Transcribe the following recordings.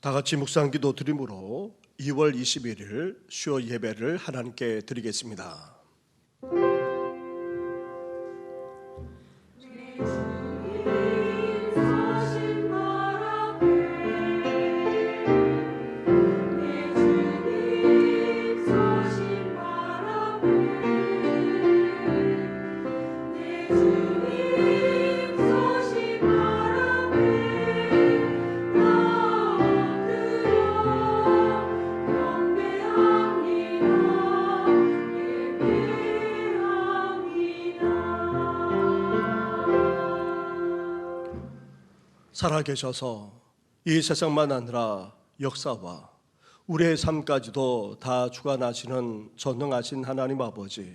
다 같이 묵상 기도 드림으로 2월 21일 수요 예배를 하나님께 드리겠습니다. 살아계셔서 이 세상만 아니라 역사와 우리의 삶까지도 다 주관하시는 전능하신 하나님 아버지,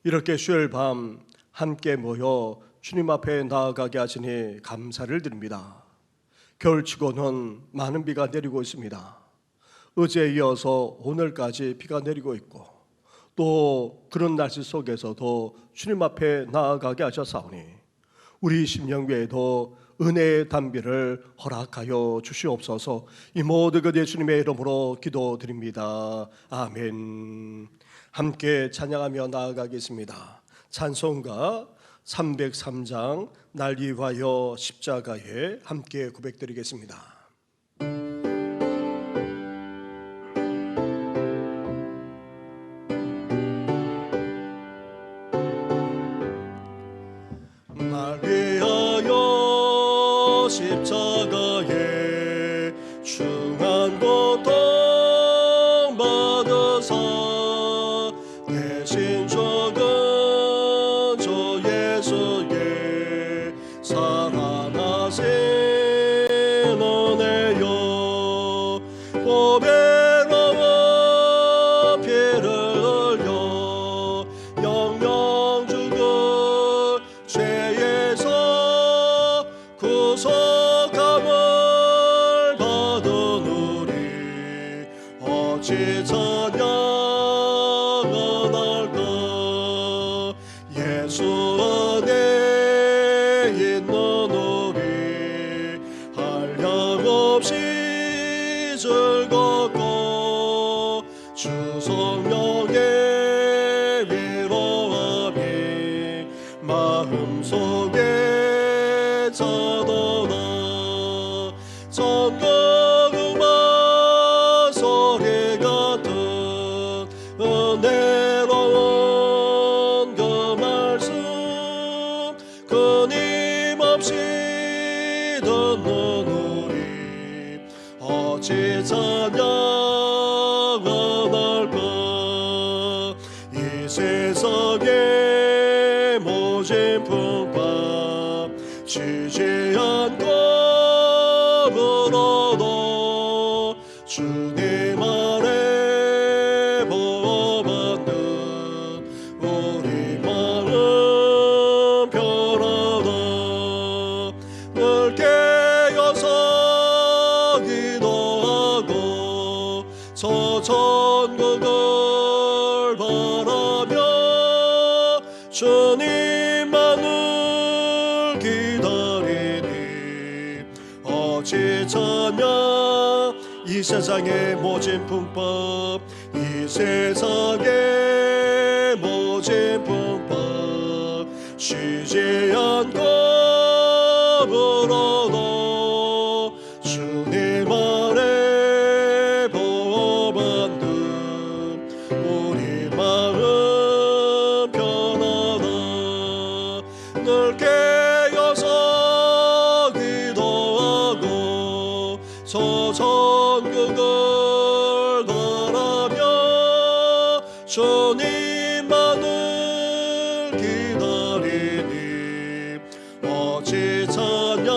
이렇게 수요일 밤 함께 모여 주님 앞에 나아가게 하시니 감사를 드립니다. 겨울치고는 많은 비가 내리고 있습니다. 어제에 이어서 오늘까지 비가 내리고 있고, 또 그런 날씨 속에서도 주님 앞에 나아가게 하셨사오니 우리 심령 외에도 은혜의 단비를 허락하여 주시옵소서. 이 모든 것 예수님의 이름으로 기도드립니다. 아멘. 함께 찬양하며 나아가겠습니다. 찬송가 303장 날 위하여 십자가에 함께 고백드리겠습니다. 날 위하여 십자가에 중한 고통 받으사 대신 적은 주 예수의 사랑하신 은혜여, 보배로운 피를 흘려 영영 죽을 죄에서 구속함을 받은 우리 어찌 찬양할까. 예수 안에 있는 우리 한량없이 즐겁고 주 성령의 위로함이 마음속에 찾아나 전국 음악 소리 같은 은혜로운 그 말씀 끊임없이 듣는 우리 어찌 찬양할까. 이 세상의 모진 풍파 치지 않고 불어도 주님 안에 보호받는 우리 마음 편하다. 늘 깨어서 기도하고 저 천국을 바라며 주님만을 기다리니 어찌 찬양. 이 세상의 모진 풍파, 이 세상의 모진 풍파 쉬지 않고 불어도 주님 안에 보호받는 우리 마음 편하다. 늘 깨어서 기도하고 저 천국을 바라며 주님만을 기다리니 어찌 찬양할까.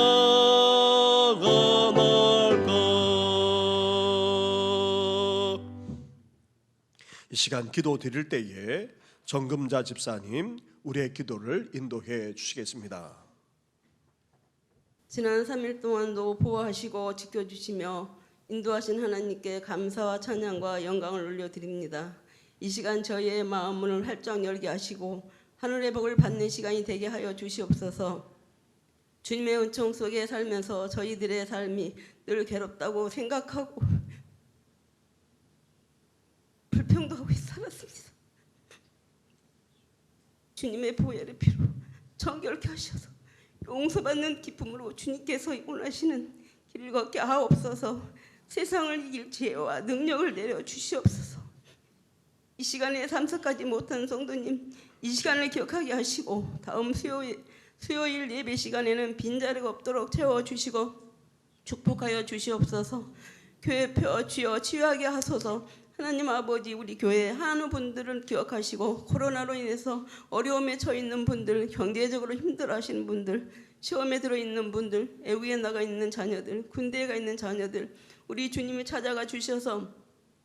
이 시간 기도 드릴 때에 정금자 집사님 우리의 기도를 인도해 주시겠습니다. 지난 3일 동안도 보호하시고 지켜주시며 인도하신 하나님께 감사와 찬양과 영광을 올려드립니다. 이 시간 저희의 마음문을 활짝 열게 하시고 하늘의 복을 받는 시간이 되게 하여 주시옵소서. 주님의 은총 속에 살면서 저희들의 삶이 늘 괴롭다고 생각하고 불평등하고 살았습니다. 주님의 보혈의 피로 정결케 하셔서 용서받는 기쁨으로 주님께서 원하시는 길을 걷게 하옵소서. 세상을 이길 지혜와 능력을 내려 주시옵소서. 이 시간에 참석하지 못한 성도님, 이 시간을 기억하게 하시고 다음 수요일 예배 시간에는 빈자리가 없도록 채워주시고 축복하여 주시옵소서. 교회표 주여 치유하게 하소서. 하나님 아버지, 우리 교회 한우 분들을 기억하시고 코로나로 인해서 어려움에 처해 있는 분들, 경제적으로 힘들어하시는 분들, 시험에 들어있는 분들, 애국에 나가 있는 자녀들, 군대에 가 있는 자녀들, 우리 주님이 찾아가 주셔서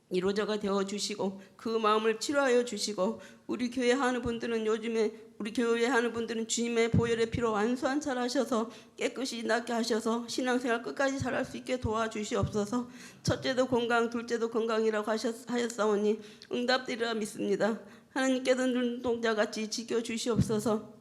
이루어져가 되어 주시고 그 마음을 치료하여 주시고, 우리 교회 하는 분들은 요즘에 우리 교회 하는 분들은 주님의 보혈의 피로 완수한 잘 하셔서 깨끗이 낫게 하셔서 신앙생활 끝까지 잘할 수 있게 도와주시옵소서. 첫째도 건강, 둘째도 건강이라고 하셨사오니 응답되리라 믿습니다. 하나님께서 눈동자같이 지켜주시옵소서.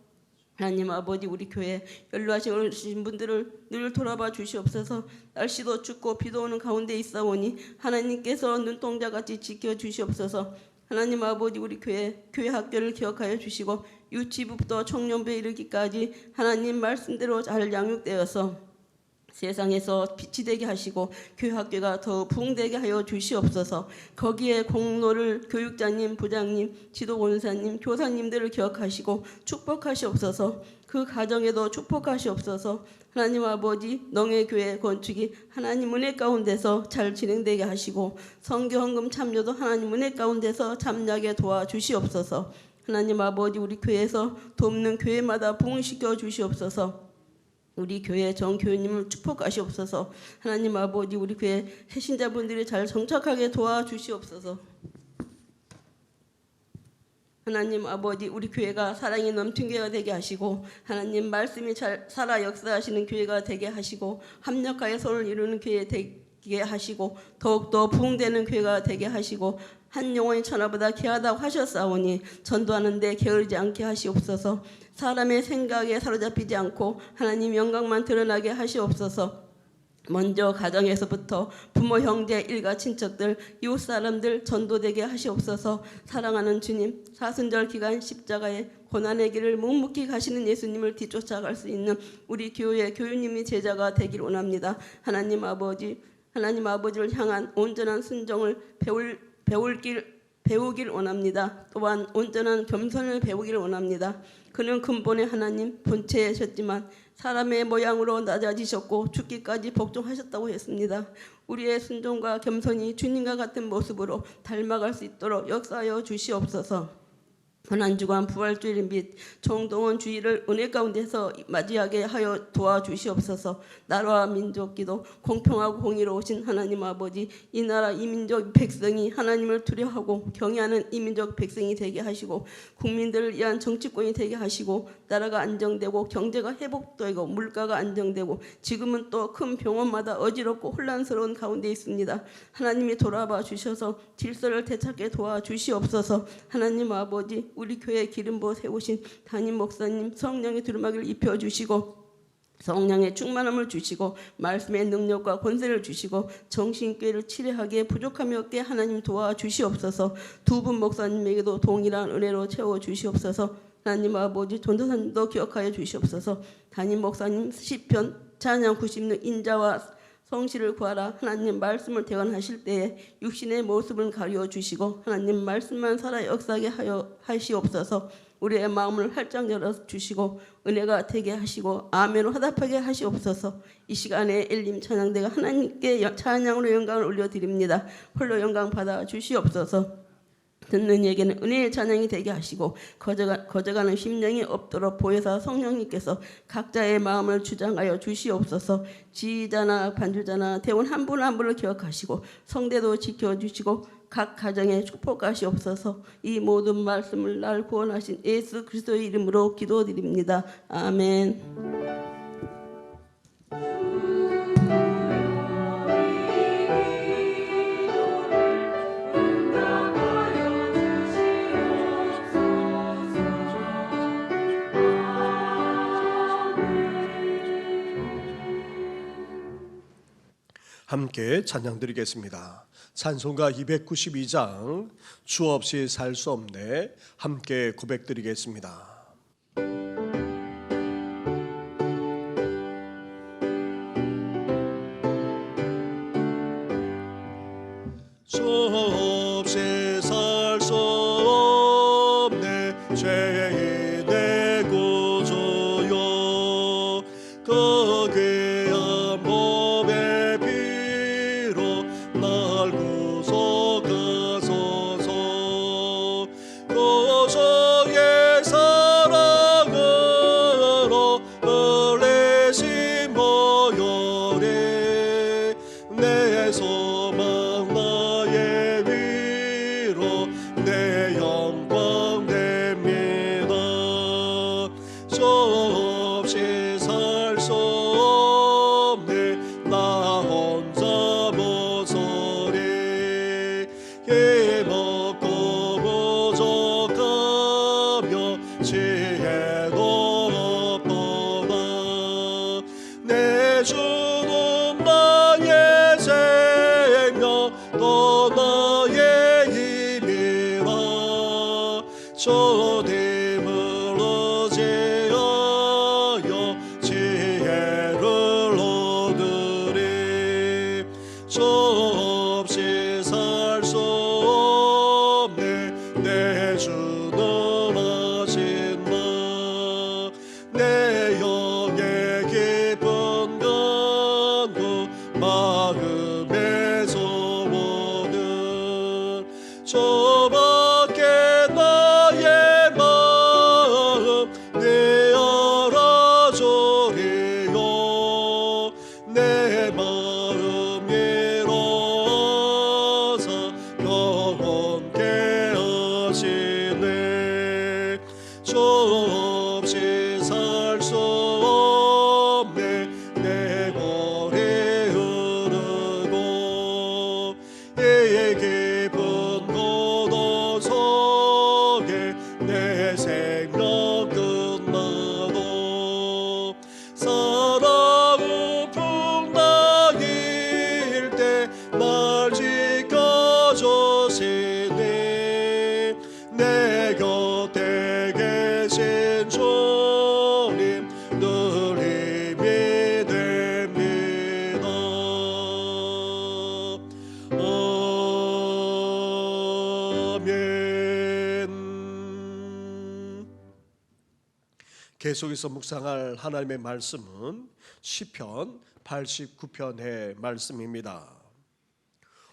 하나님 아버지, 우리 교회 연로하신 분들을 늘 돌아봐 주시옵소서. 날씨도 춥고 비도 오는 가운데 있사오니 하나님께서 눈동자같이 지켜주시옵소서. 하나님 아버지, 우리 교회 학교를 기억하여 주시고 유치부부터 청년부에 이르기까지 하나님 말씀대로 잘 양육되어서 세상에서 빛이 되게 하시고 교회 학교가 더 부흥되게 하여 주시옵소서. 거기에 공로를 교육자님, 부장님, 지도원사님, 교사님들을 기억하시고 축복하시옵소서. 그 가정에도 축복하시옵소서. 하나님 아버지, 농해교회 건축이 하나님 은혜 가운데서 잘 진행되게 하시고 선교헌금 참여도 하나님 은혜 가운데서 참여하게 도와주시옵소서. 하나님 아버지, 우리 교회에서 돕는 교회마다 부흥시켜 주시옵소서. 우리 교회 정교우님을 축복하시옵소서. 하나님 아버지, 우리 교회 해신자분들이 잘 정착하게 도와주시옵소서. 하나님 아버지, 우리 교회가 사랑이 넘친 교회가 되게 하시고 하나님 말씀이 잘 살아 역사하시는 교회가 되게 하시고 합력하여 손을 이루는 교회 되게 하시고 더욱더 부흥되는 교회가 되게 하시고 한 영혼이 천하보다 귀하다고 하셨사오니 전도하는 데 게으르지 않게 하시옵소서. 사람의 생각에 사로잡히지 않고 하나님 영광만 드러나게 하시옵소서. 먼저 가정에서부터 부모, 형제, 일가, 친척들, 이웃 사람들 전도되게 하시옵소서. 사랑하는 주님, 사순절 기간 십자가의 고난의 길을 묵묵히 가시는 예수님을 뒤쫓아갈 수 있는 우리 교회 교유님이 제자가 되길 원합니다. 하나님 아버지를 향한 온전한 순종을 배우길 원합니다. 또한 온전한 겸손을 배우기를 원합니다. 그는 근본의 하나님 본체이셨지만 사람의 모양으로 낮아지셨고 죽기까지 복종하셨다고 했습니다. 우리의 순종과 겸손이 주님과 같은 모습으로 닮아갈 수 있도록 역사하여 주시옵소서. 고난주간 부활주일 및 총동원 주일을 은혜 가운데서 맞이하게 하여 도와주시옵소서. 나라와 민족 기도 공평하고 공의로우신 하나님 아버지, 이 나라 이 민족 백성이 하나님을 두려워하고 경외하는 이 민족 백성이 되게 하시고 국민들을 위한 정치권이 되게 하시고 나라가 안정되고 경제가 회복되고 물가가 안정되고 지금은 또 큰 병원마다 어지럽고 혼란스러운 가운데 있습니다. 하나님이 돌아봐 주셔서 질서를 되찾게 도와주시옵소서. 하나님 아버지, 우리 교회 기름부어 세우신 담임 목사님 성령의 두루마기를 입혀주시고 성령의 충만함을 주시고 말씀의 능력과 권세를 주시고 정신교회를 치료하기에 부족함이 없게 하나님 도와주시옵소서. 두 분 목사님에게도 동일한 은혜로 채워주시옵소서. 하나님 아버지, 전도사님도 기억하여 주시옵소서. 담임 목사님 시편 찬양 96 인자와 성실을 구하라. 하나님 말씀을 대언하실 때에 육신의 모습을 가려 주시고 하나님 말씀만 살아 역사하게 하시옵소서. 우리의 마음을 활짝 열어 주시고 은혜가 되게 하시고 아멘으로 화답하게 하시옵소서. 이 시간에 엘림 찬양대가 하나님께 찬양으로 영광을 올려드립니다. 홀로 영광 받아 주시옵소서. 듣는 이에게는 은혜의 찬양이 되게 하시고 거저가는 심령이 없도록 보혜사 성령님께서 각자의 마음을 주장하여 주시옵소서. 지휘자나 반주자나 대원 한 분 한 분을 기억하시고 성대도 지켜주시고 각 가정에 축복하시옵소서. 이 모든 말씀을 날 구원하신 예수 그리스도의 이름으로 기도드립니다. 아멘. 함께 찬양 드리겠습니다. 찬송가 292장 주 없이 살 수 없네 함께 고백 드리겠습니다. 주 없이 살 수 없네 죄의 내 구주여 그 귀한 몸의 피로 날 구속하소서 구주의 사랑으로 흘리신 보혈이 내 소망 나의 위로 내 영광 됩니다. 주 없이 살 수 없네 나 혼자 모서리 힘없고 부족하며 지혜도 없도다 내 주는 나의 생명 또 나의 힘이라 주님을 의지하여 지혜를 얻으리 주 없이 살 수 없네 내 주는 하신다 내 영의 깊은 간구 마음의 소원은 주밖에 나의 마음 네 알아주리요 내 마음 이로사 영원케 하시네 주 없이 살 수 없네 내 골이 흐르고 이 깊은 고도 속에 내 생각 끝나도 사랑은 풍랑일 때 날 지켜주시니 내 곁에 계신 주님 늘 힘이 됩니다. 아멘. 계속해서 묵상할 하나님의 말씀은 시편 89편의 말씀입니다.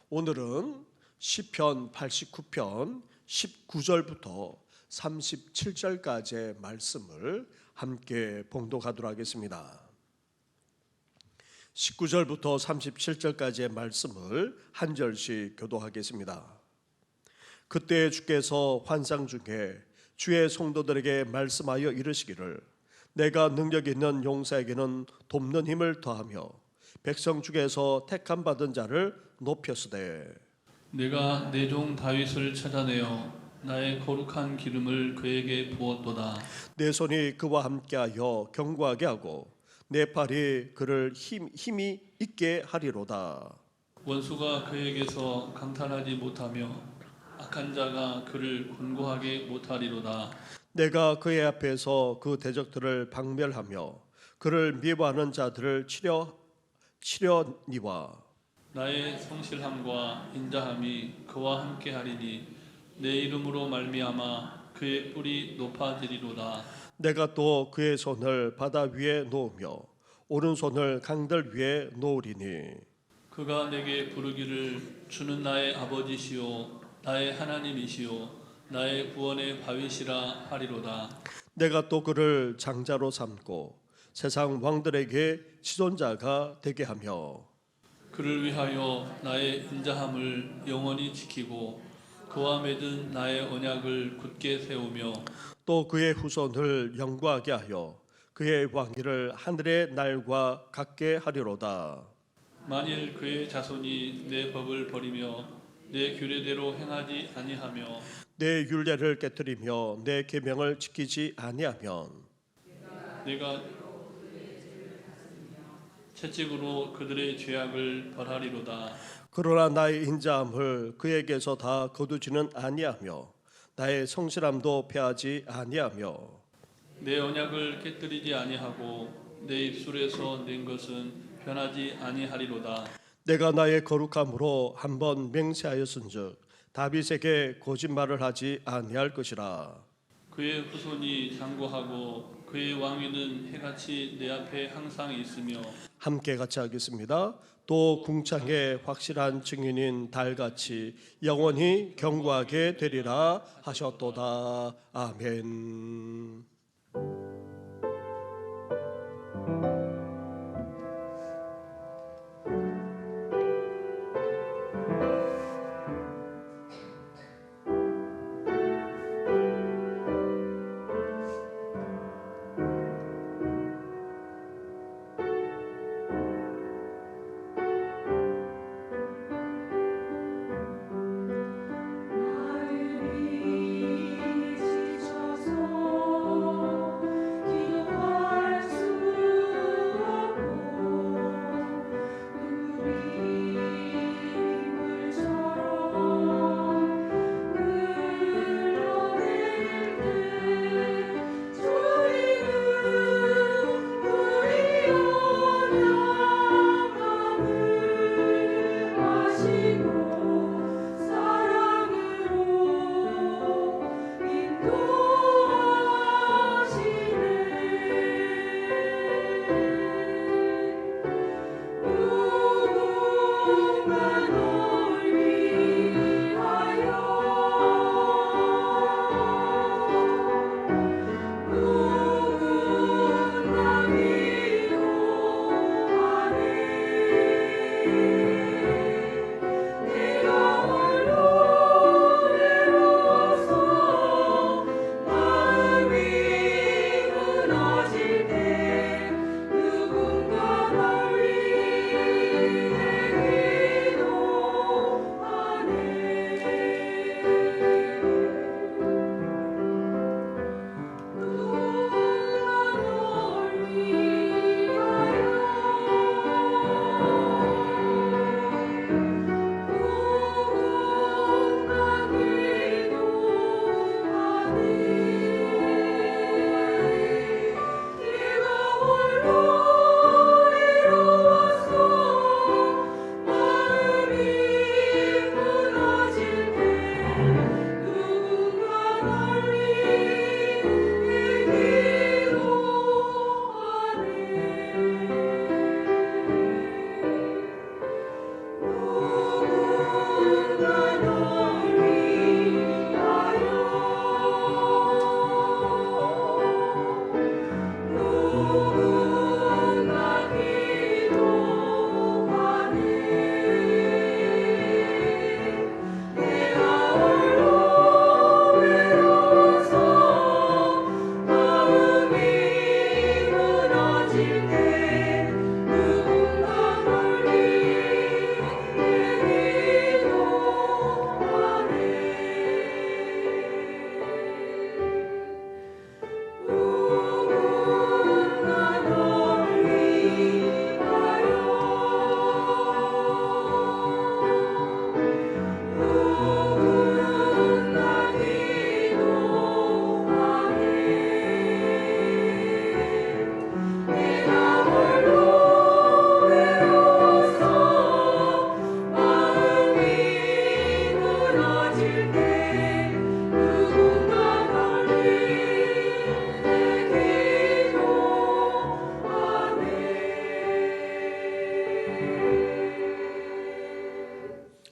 오늘은 시편 89편 19절부터 37절까지의 말씀을 함께 봉독하도록 하겠습니다. 19절부터 37절까지의 말씀을 한 절씩 교독하겠습니다. 그때 주께서 환상 중에 주의 성도들에게 말씀하여 이르시기를 내가 능력 있는 용사에게는 돕는 힘을 더하며 백성 중에서 택함 받은 자를 높였으되 내가 내 종 다윗을 찾아내어 나의 거룩한 기름을 그에게 부었도다. 내 손이 그와 함께하여 견고하게 하고 내 팔이 그를 힘이 있게 하리로다. 원수가 그에게서 강탈하지 못하며 악한 자가 그를 곤고하게 못하리로다. 내가 그의 앞에서 그 대적들을 박멸하며 그를 미워하는 자들을 치려니와 나의 성실함과 인자함이 그와 함께하리니 내 이름으로 말미암아 그의 뿔이 높아지리로다. 내가 또 그의 손을 바다 위에 놓으며 오른손을 강들 위에 놓으리니 그가 내게 부르기를 주는 나의 아버지시오 나의 하나님이시오 나의 구원의 바위시라 하리로다. 내가 또 그를 장자로 삼고 세상 왕들에게 지존자가 되게 하며 그를 위하여 나의 인자함을 영원히 지키고 그와 맺은 나의 언약을 굳게 세우며 또 그의 후손을 영구하게 하여 그의 왕위를 하늘의 날과 같게 하리로다. 만일 그의 자손이 내 법을 버리며 내 규례대로 행하지 아니하며 내 율례를 깨뜨리며 내 계명을 지키지 아니하면 내가 채찍으로 그들의 죄악을 벌하리로다. 그러나 나의 인자함을 그에게서 다 거두지는 아니하며 나의 성실함도 패하지 아니하며 내 언약을 깨뜨리지 아니하고 내 입술에서 낸 것은 변하지 아니하리로다. 내가 나의 거룩함으로 한번 맹세하였은즉 다윗에게 거짓말을 하지 아니할 것이라. 그의 후손이 장구하고 그의 왕위는 해같이 내 앞에 항상 있으며 함께 같이 하겠습니다. 또 궁창의 확실한 증인인 달같이 영원히 경고하게 되리라 하셨도다. 아멘.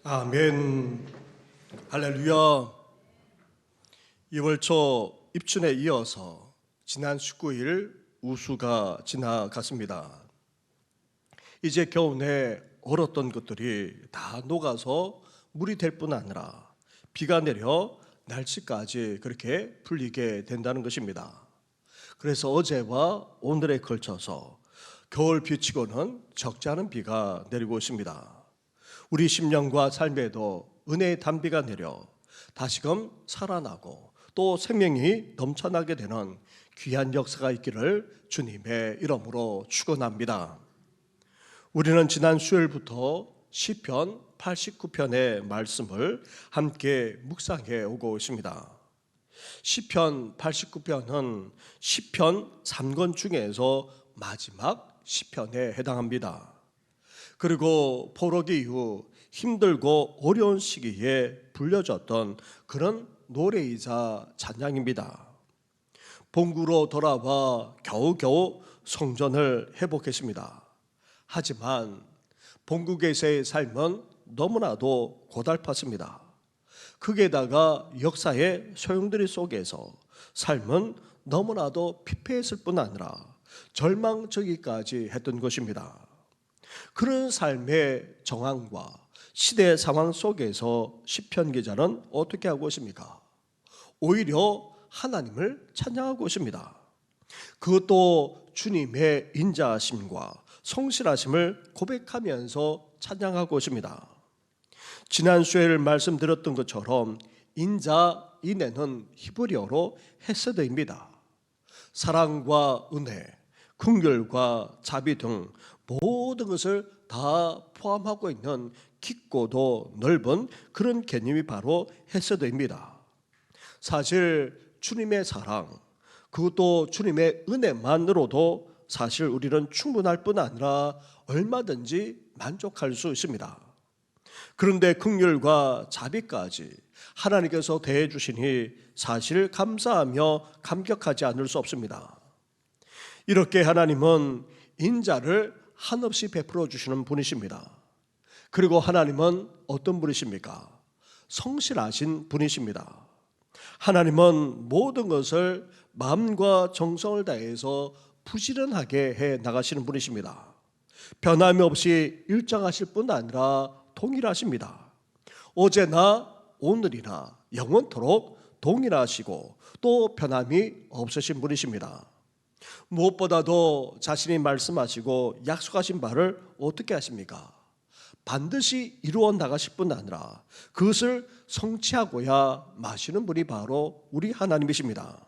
아멘. 할렐루야. 2월 초 입춘에 이어서 지난 19일 우수가 지나갔습니다. 이제 겨우내 얼었던 것들이 다 녹아서 물이 될 뿐 아니라 비가 내려 날씨까지 그렇게 풀리게 된다는 것입니다. 그래서 어제와 오늘에 걸쳐서 겨울 비치고는 적지 않은 비가 내리고 있습니다. 우리 심령과 삶에도 은혜의 단비가 내려 다시금 살아나고 또 생명이 넘쳐나게 되는 귀한 역사가 있기를 주님의 이름으로 축원합니다. 우리는 지난 수요일부터 시편 89편의 말씀을 함께 묵상해 오고 있습니다. 시편 89편은 시편 3권 중에서 마지막 시편에 해당합니다. 그리고 포로기 이후 힘들고 어려운 시기에 불려졌던 그런 노래이자 찬양입니다. 본국으로 돌아와 겨우겨우 성전을 회복했습니다. 하지만 본국에서의 삶은 너무나도 고달팠습니다. 거기에다가 역사의 소용돌이 속에서 삶은 너무나도 피폐했을 뿐 아니라 절망적이기까지 했던 것입니다. 그런 삶의 정황과 시대 상황 속에서 시편 기자는 어떻게 하고 있습니까? 오히려 하나님을 찬양하고 있습니다. 그것도 주님의 인자하심과 성실하심을 고백하면서 찬양하고 있습니다. 지난 수요일 말씀드렸던 것처럼 인자인에는 히브리어로 헤세드입니다. 사랑과 은혜, 긍휼과 자비 등 모든 것을 다 포함하고 있는 깊고도 넓은 그런 개념이 바로 헤세드입니다. 사실 주님의 사랑, 그것도 주님의 은혜만으로도 사실 우리는 충분할 뿐 아니라 얼마든지 만족할 수 있습니다. 그런데 긍휼과 자비까지 하나님께서 대해 주시니 사실 감사하며 감격하지 않을 수 없습니다. 이렇게 하나님은 인자를 한없이 베풀어 주시는 분이십니다. 그리고 하나님은 어떤 분이십니까? 성실하신 분이십니다. 하나님은 모든 것을 마음과 정성을 다해서 부지런하게 해 나가시는 분이십니다. 변함이 없이 일정하실 뿐 아니라 동일하십니다. 어제나 오늘이나 영원토록 동일하시고 또 변함이 없으신 분이십니다. 무엇보다도 자신이 말씀하시고 약속하신 바를 어떻게 하십니까? 반드시 이루어 나가실 뿐 아니라 그것을 성취하고야 마시는 분이 바로 우리 하나님이십니다.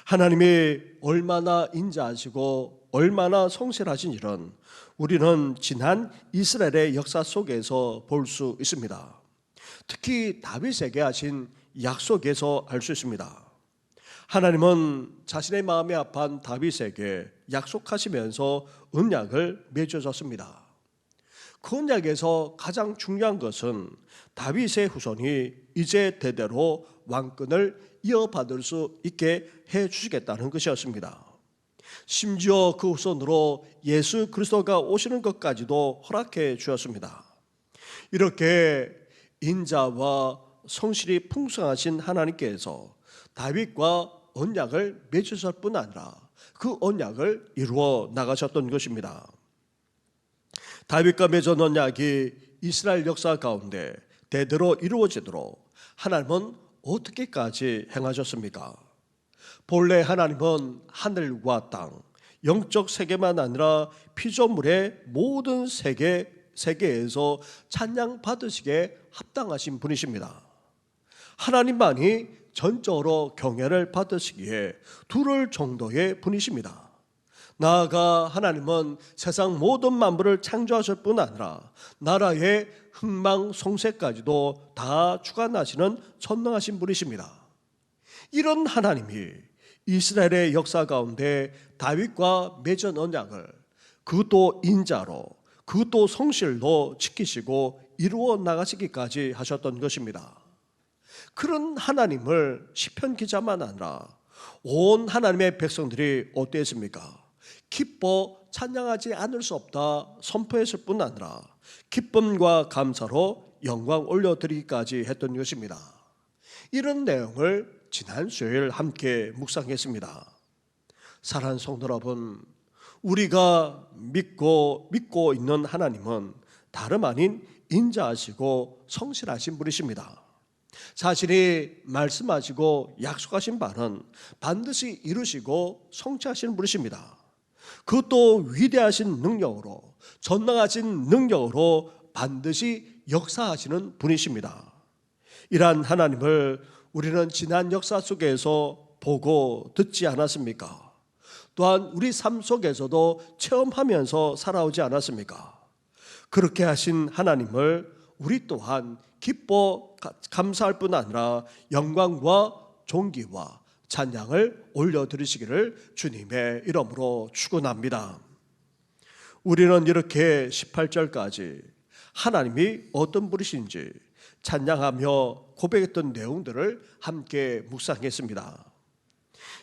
하나님이 얼마나 인자하시고 얼마나 성실하신 일은 우리는 지난 이스라엘의 역사 속에서 볼 수 있습니다. 특히 다윗에게 하신 약속에서 알 수 있습니다. 하나님은 자신의 마음에 아픈 다윗에게 약속하시면서 언약을 맺어줬습니다. 그 언약에서 가장 중요한 것은 다윗의 후손이 이제 대대로 왕권을 이어받을 수 있게 해주시겠다는 것이었습니다. 심지어 그 후손으로 예수 그리스도가 오시는 것까지도 허락해 주었습니다. 이렇게 인자와 성실이 풍성하신 하나님께서 다윗과 언약을 맺으실 뿐 아니라 그 언약을 이루어 나가셨던 것입니다. 다윗과 맺은 언약이 이스라엘 역사 가운데 대대로 이루어지도록 하나님은 어떻게까지 행하셨습니까? 본래 하나님은 하늘과 땅, 영적 세계만 아니라 피조물의 모든 세계에서 찬양 받으시기에 합당하신 분이십니다. 하나님만이 전적으로 경외를 받으시기에 두를 정도의 분이십니다. 나아가 하나님은 세상 모든 만물을 창조하실 뿐 아니라 나라의 흥망성쇠까지도 다 주관하시는 전능하신 분이십니다. 이런 하나님이 이스라엘의 역사 가운데 다윗과 맺은 언약을 그것도 인자로 그것도 성실로 지키시고 이루어 나가시기까지 하셨던 것입니다. 그런 하나님을 시편 기자만 아니라 온 하나님의 백성들이 어땠습니까? 기뻐 찬양하지 않을 수 없다 선포했을 뿐 아니라 기쁨과 감사로 영광 올려드리기까지 했던 것입니다. 이런 내용을 지난 수요일 함께 묵상했습니다. 사랑하는 성도 여러분, 우리가 믿고 있는 하나님은 다름 아닌 인자하시고 성실하신 분이십니다. 자신이 말씀하시고 약속하신 바는 반드시 이루시고 성취하시는 분이십니다. 그것도 위대하신 능력으로 전능하신 능력으로 반드시 역사하시는 분이십니다. 이러한 하나님을 우리는 지난 역사 속에서 보고 듣지 않았습니까? 또한 우리 삶 속에서도 체험하면서 살아오지 않았습니까? 그렇게 하신 하나님을 우리 또한 기뻐 감사할 뿐 아니라 영광과 존귀와 찬양을 올려드리시기를 주님의 이름으로 축원합니다. 우리는 이렇게 18절까지 하나님이 어떤 분이신지 찬양하며 고백했던 내용들을 함께 묵상했습니다.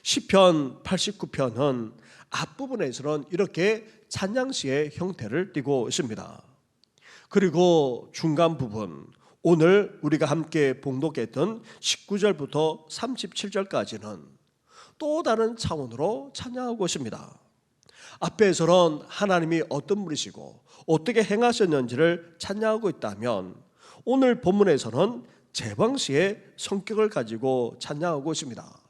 시편 89편은 앞부분에서는 이렇게 찬양시의 형태를 띠고 있습니다. 그리고 중간 부분, 오늘 우리가 함께 봉독했던 19절부터 37절까지는 또 다른 차원으로 찬양하고 있습니다. 앞에서는 하나님이 어떤 분이시고 어떻게 행하셨는지를 찬양하고 있다면 오늘 본문에서는 제왕시의 성격을 가지고 찬양하고 있습니다.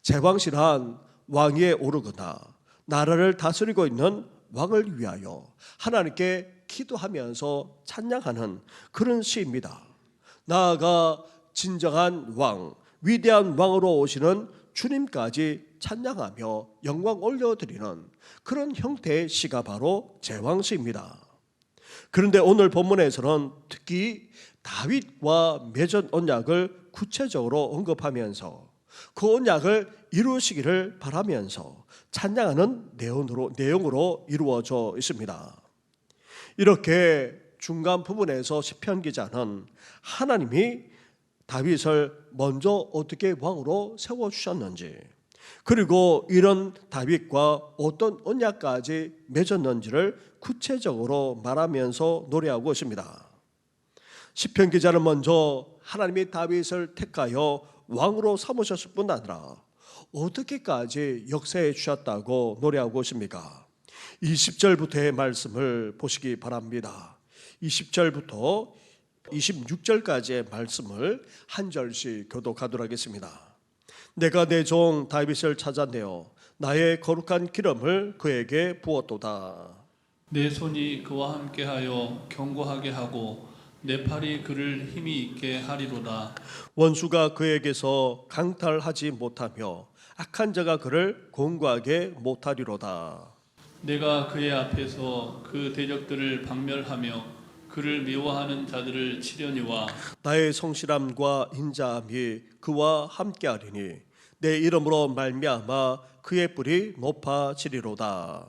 제왕시란 왕위에 오르거나 나라를 다스리고 있는 왕을 위하여 하나님께 기도하면서 찬양하는 그런 시입니다. 나아가 진정한 왕, 위대한 왕으로 오시는 주님까지 찬양하며 영광 올려드리는 그런 형태의 시가 바로 제왕시입니다. 그런데 오늘 본문에서는 특히 다윗과 맺은 언약을 구체적으로 언급하면서 그 언약을 이루시기를 바라면서 찬양하는 내용으로 이루어져 있습니다. 이렇게 중간 부분에서 시편 기자는 하나님이 다윗을 먼저 어떻게 왕으로 세워주셨는지, 그리고 이런 다윗과 어떤 언약까지 맺었는지를 구체적으로 말하면서 노래하고 있습니다. 시편 기자는 먼저 하나님이 다윗을 택하여 왕으로 삼으셨을 뿐 아니라 어떻게까지 역사해 주셨다고 노래하고 있습니까? 20절부터의 말씀을 보시기 바랍니다. 20절부터 26절까지의 말씀을 한 절씩 교독하도록 하겠습니다. 내가 내 종 다윗을 찾아내어 나의 거룩한 기름을 그에게 부었도다. 내 손이 그와 함께하여 견고하게 하고 내 팔이 그를 힘이 있게 하리로다. 원수가 그에게서 강탈하지 못하며 악한 자가 그를 공고하게 못하리로다. 내가 그의 앞에서 그 대적들을 박멸하며 그를 미워하는 자들을 치려니와 나의 성실함과 인자함이 그와 함께하리니 내 이름으로 말미암아 그의 뿔이 높아지리로다.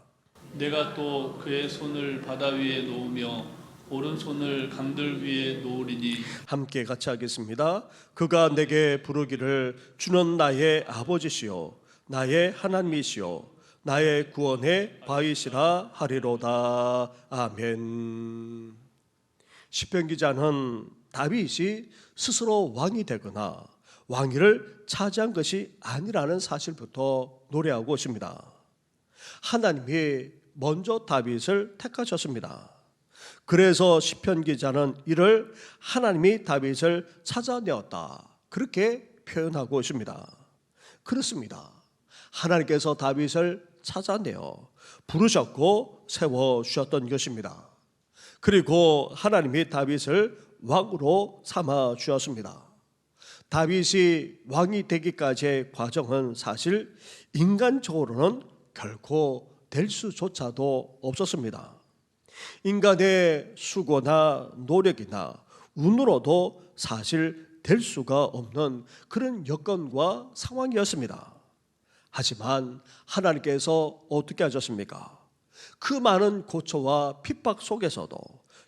내가 또 그의 손을 바다 위에 놓으며 오른손을 강들 위에 놓으리니 함께 같이 하겠습니다. 그가 내게 부르기를 주는 나의 아버지시요 나의 하나님이시요 나의 구원의 바위시라 하리로다. 아멘. 시편 기자는 다윗이 스스로 왕이 되거나 왕위를 차지한 것이 아니라는 사실부터 노래하고 있습니다. 하나님이 먼저 다윗을 택하셨습니다. 그래서 시편 기자는 이를 하나님이 다윗을 찾아내었다, 그렇게 표현하고 있습니다. 그렇습니다. 하나님께서 다윗을 찾아내어 부르셨고 세워주셨던 것입니다. 그리고 하나님이 다윗을 왕으로 삼아 주었습니다. 다윗이 왕이 되기까지의 과정은 사실 인간적으로는 결코 될 수조차도 없었습니다. 인간의 수고나 노력이나 운으로도 사실 될 수가 없는 그런 여건과 상황이었습니다. 하지만 하나님께서 어떻게 하셨습니까? 그 많은 고초와 핍박 속에서도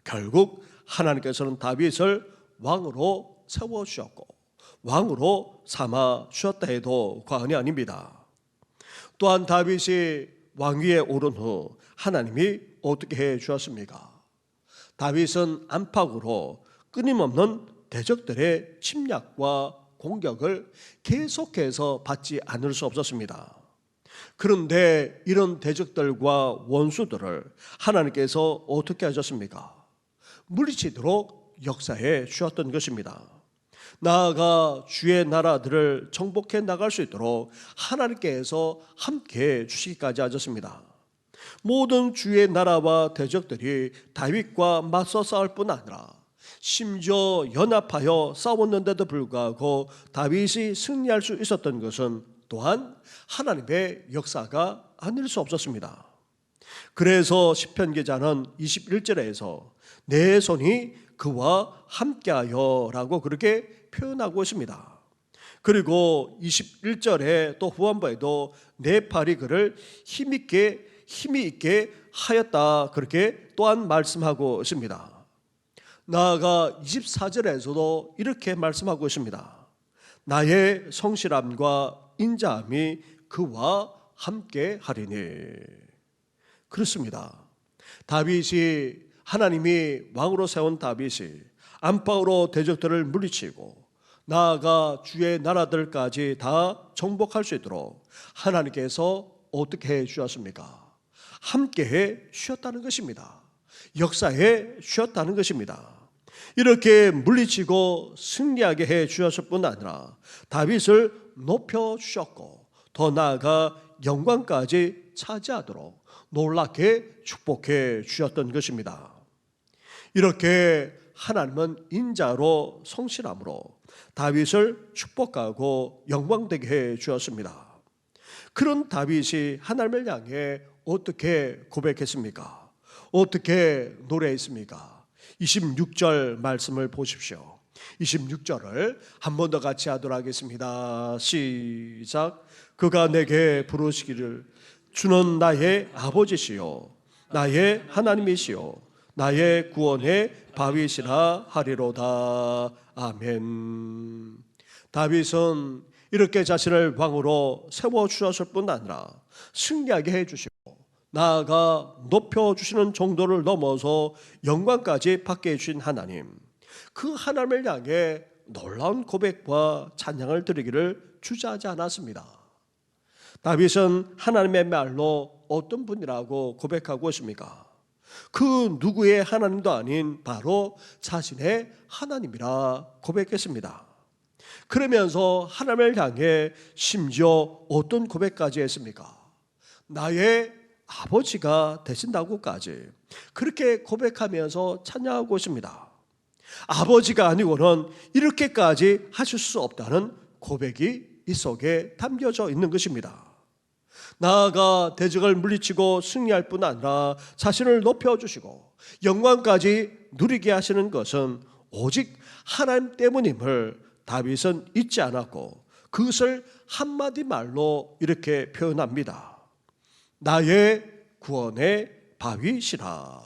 결국 하나님께서는 다윗을 왕으로 세워주셨고 왕으로 삼아 주셨다 해도 과언이 아닙니다. 또한 다윗이 왕위에 오른 후 하나님이 어떻게 해 주었습니까? 다윗은 안팎으로 끊임없는 대적들의 침략과 공격을 계속해서 받지 않을 수 없었습니다. 그런데 이런 대적들과 원수들을 하나님께서 어떻게 하셨습니까? 물리치도록 역사해 주셨던 것입니다. 나아가 주의 나라들을 정복해 나갈 수 있도록 하나님께서 함께 주시기까지 하셨습니다. 모든 주의 나라와 대적들이 다윗과 맞서 싸울 뿐 아니라 심지어 연합하여 싸웠는데도 불구하고 다윗이 승리할 수 있었던 것은 또한 하나님의 역사가 아닐 수 없었습니다. 그래서 시편 기자는 21절에서 내 손이 그와 함께하여 라고 그렇게 표현하고 있습니다. 그리고 21절에 또 후반부에도 내 팔이 그를 힘이 있게 하였다 그렇게 또한 말씀하고 있습니다. 나아가 24절에서도 이렇게 말씀하고 있습니다. 나의 성실함과 인자함이 그와 함께 하리니. 그렇습니다. 다윗이 하나님이 왕으로 세운 다윗이 안팎으로 대적들을 물리치고 나아가 주의 나라들까지 다 정복할 수 있도록 하나님께서 어떻게 해 주셨습니까? 함께 해 주셨다는 것입니다. 역사에 주셨다는 것입니다. 이렇게 물리치고 승리하게 해 주셨을 뿐 아니라 다윗을 높여 주셨고 더 나아가 영광까지 차지하도록 놀랍게 축복해 주셨던 것입니다. 이렇게 하나님은 인자로 성실함으로 다윗을 축복하고 영광되게 해 주었습니다. 그런 다윗이 하나님을 향해 어떻게 고백했습니까? 어떻게 노래했습니까? 26절 말씀을 보십시오. 26절을 한 번 더 같이 하도록 하겠습니다. 시작. 그가 내게 부르시기를 주는 나의 아버지시요 나의 하나님이시요 나의 구원의 바위시라 하리로다. 아멘. 다윗은 이렇게 자신을 왕으로 세워주셨을 뿐 아니라 승리하게 해주시고 나아가 높여주시는 정도를 넘어서 영광까지 받게 해주신 하나님, 그 하나님을 향해 놀라운 고백과 찬양을 드리기를 주저하지 않았습니다. 다윗은 하나님의 말로 어떤 분이라고 고백하고 있습니까? 그 누구의 하나님도 아닌 바로 자신의 하나님이라 고백했습니다. 그러면서 하나님을 향해 심지어 어떤 고백까지 했습니까? 나의 아버지가 되신다고까지 그렇게 고백하면서 찬양하고 있습니다. 아버지가 아니고는 이렇게까지 하실 수 없다는 고백이 이 속에 담겨져 있는 것입니다. 나아가 대적을 물리치고 승리할 뿐 아니라 자신을 높여주시고 영광까지 누리게 하시는 것은 오직 하나님 때문임을 다윗은 잊지 않았고 그것을 한마디 말로 이렇게 표현합니다. 나의 구원의 바위시라.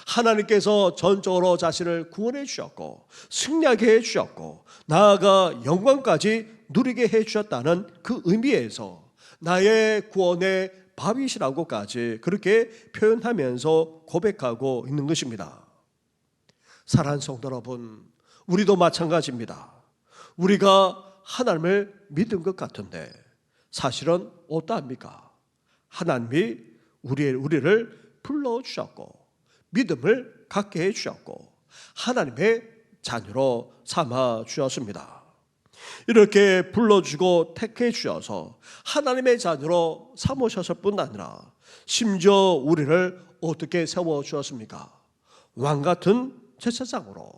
하나님께서 전적으로 자신을 구원해 주셨고 승리하게 해 주셨고 나아가 영광까지 누리게 해 주셨다는 그 의미에서 나의 구원의 바위시라고까지 그렇게 표현하면서 고백하고 있는 것입니다. 사랑하는 성도 여러분, 우리도 마찬가지입니다. 우리가 하나님을 믿은 것 같은데 사실은 어떠합니까? 하나님이 우리를 불러주셨고 믿음을 갖게 해주셨고 하나님의 자녀로 삼아주셨습니다. 이렇게 불러주고 택해 주셔서 하나님의 자녀로 삼으셨을 뿐 아니라 심지어 우리를 어떻게 세워주었습니까? 왕같은 제사장으로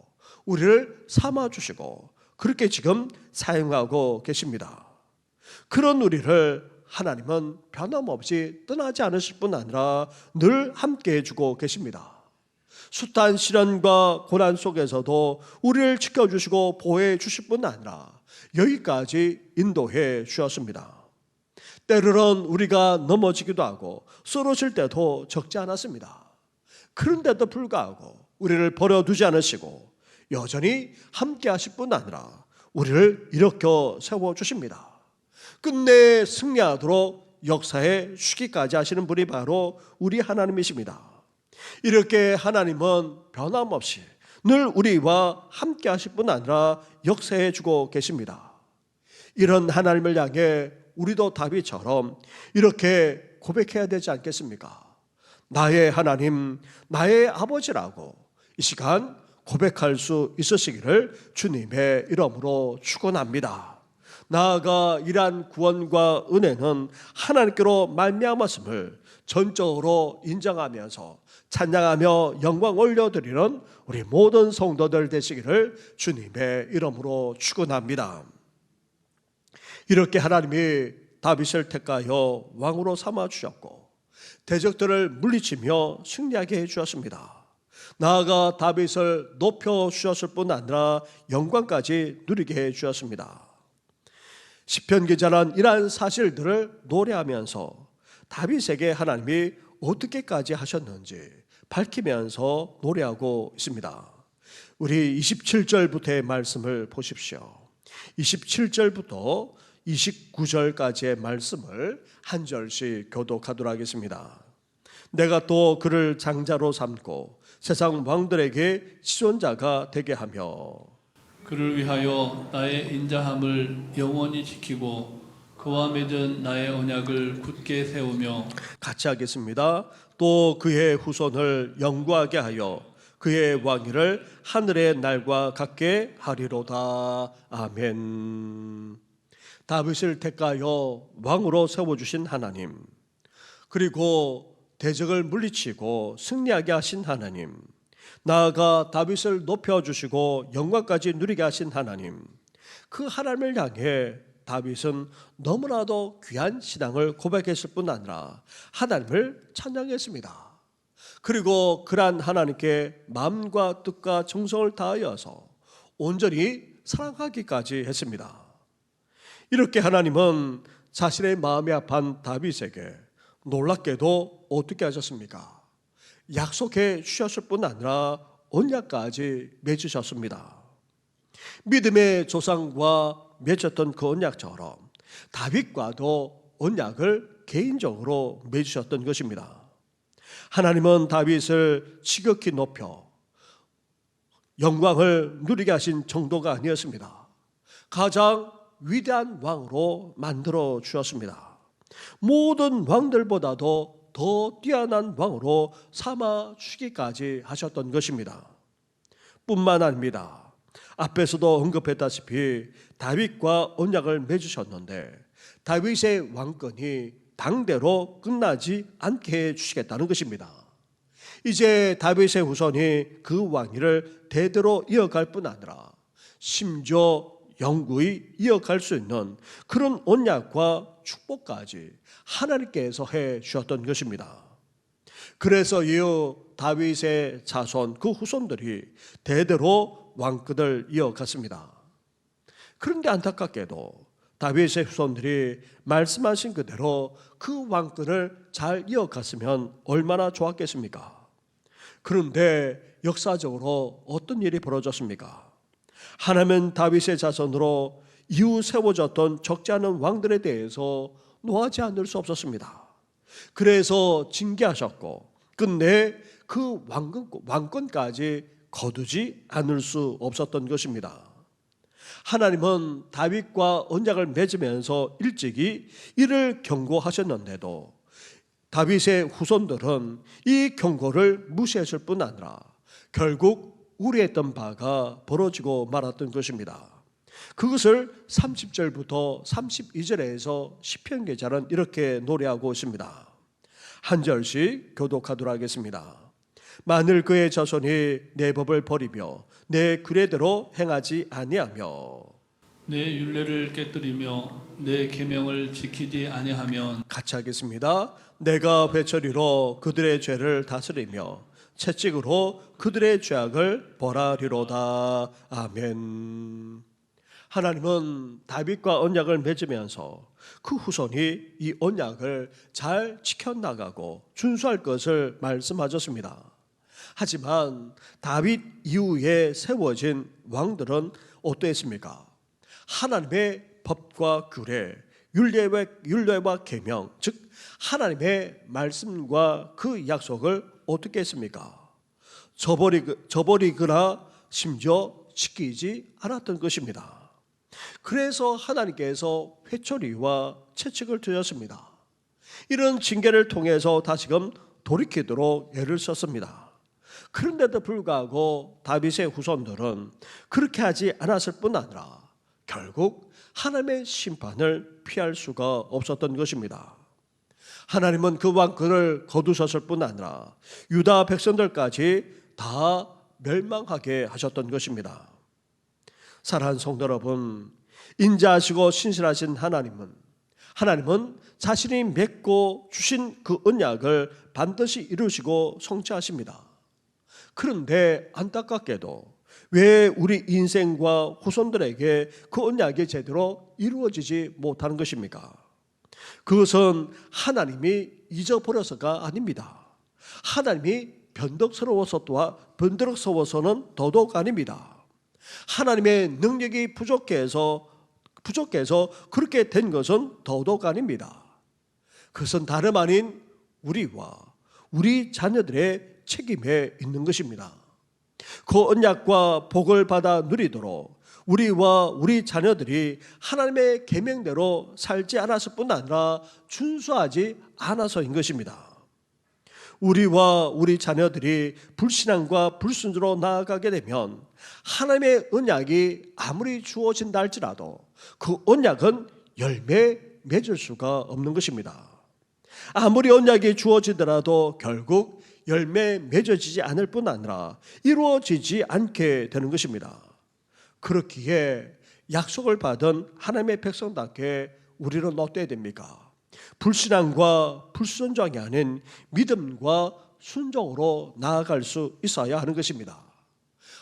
우리를 삼아주시고 그렇게 지금 사용하고 계십니다. 그런 우리를 하나님은 변함없이 떠나지 않으실 뿐 아니라 늘 함께 해주고 계십니다. 숱한 시련과 고난 속에서도 우리를 지켜주시고 보호해 주실 뿐 아니라 여기까지 인도해 주셨습니다. 때로는 우리가 넘어지기도 하고 쓰러질 때도 적지 않았습니다. 그런데도 불구하고 우리를 버려두지 않으시고 여전히 함께 하실 뿐 아니라 우리를 일으켜 세워주십니다. 끝내 승리하도록 역사에 쉬기까지 하시는 분이 바로 우리 하나님이십니다. 이렇게 하나님은 변함없이 늘 우리와 함께 하실 뿐 아니라 역사해 주고 계십니다. 이런 하나님을 향해 우리도 다윗처럼 이렇게 고백해야 되지 않겠습니까? 나의 하나님, 나의 아버지라고 이 시간 고백할 수 있으시기를 주님의 이름으로 축원합니다. 나아가 이러한 구원과 은혜는 하나님께로 말미암았음을 전적으로 인정하면서 찬양하며 영광 올려드리는 우리 모든 성도들 되시기를 주님의 이름으로 축원합니다. 이렇게 하나님이 다윗을 택하여 왕으로 삼아 주셨고 대적들을 물리치며 승리하게 해 주었습니다. 나아가 다윗을 높여 주셨을 뿐 아니라 영광까지 누리게 해 주었습니다. 시편 기자는 이러한 사실들을 노래하면서 다윗에게 하나님이 어떻게까지 하셨는지 밝히면서 노래하고 있습니다. 우리 27절부터의 말씀을 보십시오. 27절부터 29절까지의 말씀을 한 절씩 교독하도록 하겠습니다. 내가 또 그를 장자로 삼고 세상 왕들에게 지존자가 되게 하며 그를 위하여 나의 인자함을 영원히 지키고 그와 맺은 나의 언약을 굳게 세우며 같이 하겠습니다. 또 그의 후손을 영구하게 하여 그의 왕위를 하늘의 날과 같게 하리로다. 아멘. 다윗을 택하여 왕으로 세워주신 하나님, 그리고 대적을 물리치고 승리하게 하신 하나님, 나아가 다윗을 높여주시고 영광까지 누리게 하신 하나님, 그 하나님을 향해 다윗은 너무나도 귀한 신앙을 고백했을 뿐 아니라 하나님을 찬양했습니다. 그리고 그러한 하나님께 마음과 뜻과 정성을 다하여서 온전히 사랑하기까지 했습니다. 이렇게 하나님은 자신의 마음이 아픈 다윗에게 놀랍게도 어떻게 하셨습니까? 약속해 주셨을 뿐 아니라 언약까지 맺으셨습니다. 믿음의 조상과 맺었던 그 언약처럼 다윗과도 언약을 개인적으로 맺으셨던 것입니다. 하나님은 다윗을 지극히 높여 영광을 누리게 하신 정도가 아니었습니다. 가장 위대한 왕으로 만들어 주었습니다. 모든 왕들보다도 더 뛰어난 왕으로 삼아 주기까지 하셨던 것입니다. 뿐만 아닙니다. 앞에서도 언급했다시피 다윗과 언약을 맺으셨는데 다윗의 왕권이 당대로 끝나지 않게 해주시겠다는 것입니다. 이제 다윗의 후손이 그 왕위를 대대로 이어갈 뿐 아니라 심지어 영구히 이어갈 수 있는 그런 언약과 축복까지 하나님께서 해 주셨던 것입니다. 그래서 이후 다윗의 자손 그 후손들이 대대로 왕권을 이어갔습니다. 그런데 안타깝게도 다윗의 후손들이 말씀하신 그대로 그 왕권을 잘 이어갔으면 얼마나 좋았겠습니까? 그런데 역사적으로 어떤 일이 벌어졌습니까? 하나님은 다윗의 자손으로 이후 세워졌던 적지 않은 왕들에 대해서 노하지 않을 수 없었습니다. 그래서 징계하셨고 끝내 그 왕권까지 거두지 않을 수 없었던 것입니다. 하나님은 다윗과 언약을 맺으면서 일찍이 이를 경고하셨는데도 다윗의 후손들은 이 경고를 무시했을 뿐 아니라 결국 우려했던 바가 벌어지고 말았던 것입니다. 그것을 30절부터 32절에서 시편 기자는 이렇게 노래하고 있습니다. 한 절씩 교독하도록 하겠습니다. 만일 그의 자손이 내 법을 버리며 내 규례대로 행하지 아니하며 내 율례를 깨뜨리며 내 계명을 지키지 아니하면 같이 하겠습니다. 내가 회초리로 그들의 죄를 다스리며 채찍으로 그들의 죄악을 벌하리로다. 아멘. 하나님은 다윗과 언약을 맺으면서 그 후손이 이 언약을 잘 지켜나가고 준수할 것을 말씀하셨습니다. 하지만 다윗 이후에 세워진 왕들은 어떠했습니까? 하나님의 법과 규례, 율례와 계명, 즉 하나님의 말씀과 그 약속을 어떻게 했습니까? 저버리거나 심지어 지키지 않았던 것입니다. 그래서 하나님께서 회초리와 채찍을 드렸습니다. 이런 징계를 통해서 다시금 돌이키도록 애를 썼습니다. 그런데도 불구하고 다윗의 후손들은 그렇게 하지 않았을 뿐 아니라 결국 하나님의 심판을 피할 수가 없었던 것입니다. 하나님은 그 왕권을 거두셨을 뿐 아니라 유다 백성들까지 다 멸망하게 하셨던 것입니다. 사랑하는 성도 여러분, 인자하시고 신실하신 하나님은 하나님은 자신이 맺고 주신 그 언약을 반드시 이루시고 성취하십니다. 그런데 안타깝게도 왜 우리 인생과 후손들에게 그 언약이 제대로 이루어지지 못하는 것입니까? 그것은 하나님이 잊어버려서가 아닙니다. 하나님이 변덕스러워서는 더더욱 아닙니다. 하나님의 능력이 부족해서 그렇게 된 것은 더더욱 아닙니다. 그것은 다름 아닌 우리와 우리 자녀들의 책임에 있는 것입니다. 그 언약과 복을 받아 누리도록 우리와 우리 자녀들이 하나님의 계명대로 살지 않았을 뿐 아니라 준수하지 않아서인 것입니다. 우리와 우리 자녀들이 불신앙과 불순종으로 나아가게 되면 하나님의 언약이 아무리 주어진다 할지라도 그 언약은 열매 맺을 수가 없는 것입니다. 아무리 언약이 주어지더라도 결국 열매 맺어지지 않을 뿐 아니라 이루어지지 않게 되는 것입니다. 그렇기에 약속을 받은 하나님의 백성답게 우리는 어때야 됩니까? 불신앙과 불순종이 아닌 믿음과 순종으로 나아갈 수 있어야 하는 것입니다.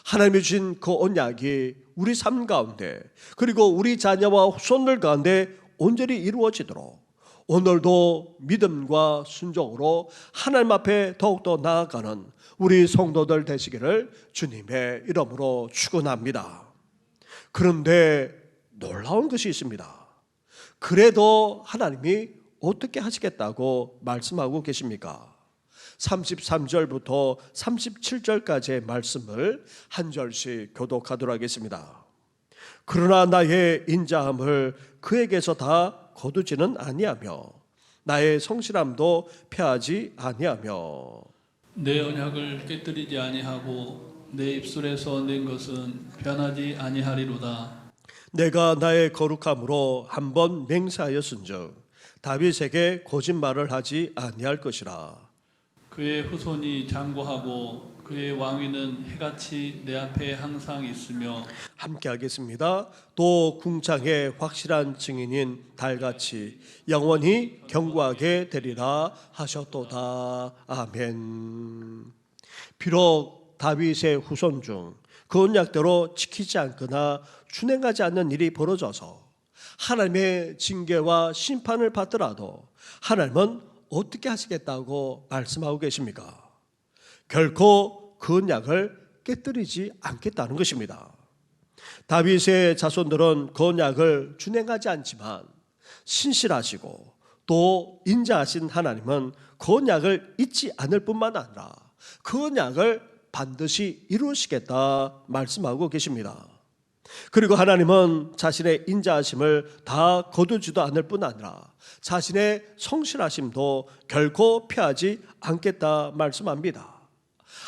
하나님이 주신 그 언약이 우리 삶 가운데 그리고 우리 자녀와 후손들 가운데 온전히 이루어지도록 오늘도 믿음과 순종으로 하나님 앞에 더욱더 나아가는 우리 성도들 되시기를 주님의 이름으로 축원합니다. 그런데 놀라운 것이 있습니다. 그래도 하나님이 어떻게 하시겠다고 말씀하고 계십니까? 33절부터 37절까지의 말씀을 한 절씩 교독하도록 하겠습니다. 그러나 나의 인자함을 그에게서 다 거두지는 아니하며 나의 성실함도 패하지 아니하며 내 언약을 깨뜨리지 아니하고 내 입술에서 낸 것은 변하지 아니하리로다. 내가 나의 거룩함으로 한번 맹세하였은즉 다윗에게 거짓말을 하지 아니할 것이라. 그의 후손이 장구하고 그의 왕위는 해같이 내 앞에 항상 있으며 함께 하겠습니다. 또 궁창의 확실한 증인인 달같이 영원히 견고하게 되리라 하셨도다. 아멘. 비록 다윗의 후손 중 그 언약대로 지키지 않거나 준행하지 않는 일이 벌어져서 하나님의 징계와 심판을 받더라도 하나님은 어떻게 하시겠다고 말씀하고 계십니까? 결코 그 언약을 깨뜨리지 않겠다는 것입니다. 다윗의 자손들은 그 언약을 준행하지 않지만 신실하시고 또 인자하신 하나님은 그 언약을 잊지 않을 뿐만 아니라 그 언약을 반드시 이루시겠다 말씀하고 계십니다. 그리고 하나님은 자신의 인자하심을 다 거두지도 않을 뿐 아니라 자신의 성실하심도 결코 피하지 않겠다 말씀합니다.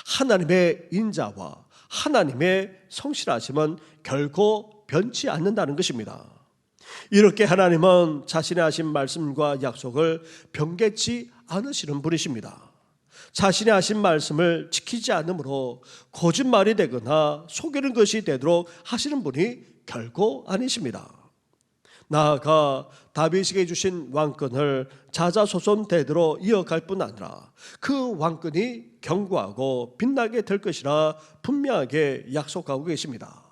하나님의 인자와 하나님의 성실하심은 결코 변치 않는다는 것입니다. 이렇게 하나님은 자신의 하신 말씀과 약속을 변개치 않으시는 분이십니다. 자신의 하신 말씀을 지키지 않으므로 거짓말이 되거나 속이는 것이 되도록 하시는 분이 결코 아니십니다. 나아가 다윗에게 주신 왕권을 자자손손 대대로 이어갈 뿐 아니라 그 왕권이 견고하고 빛나게 될 것이라 분명하게 약속하고 계십니다.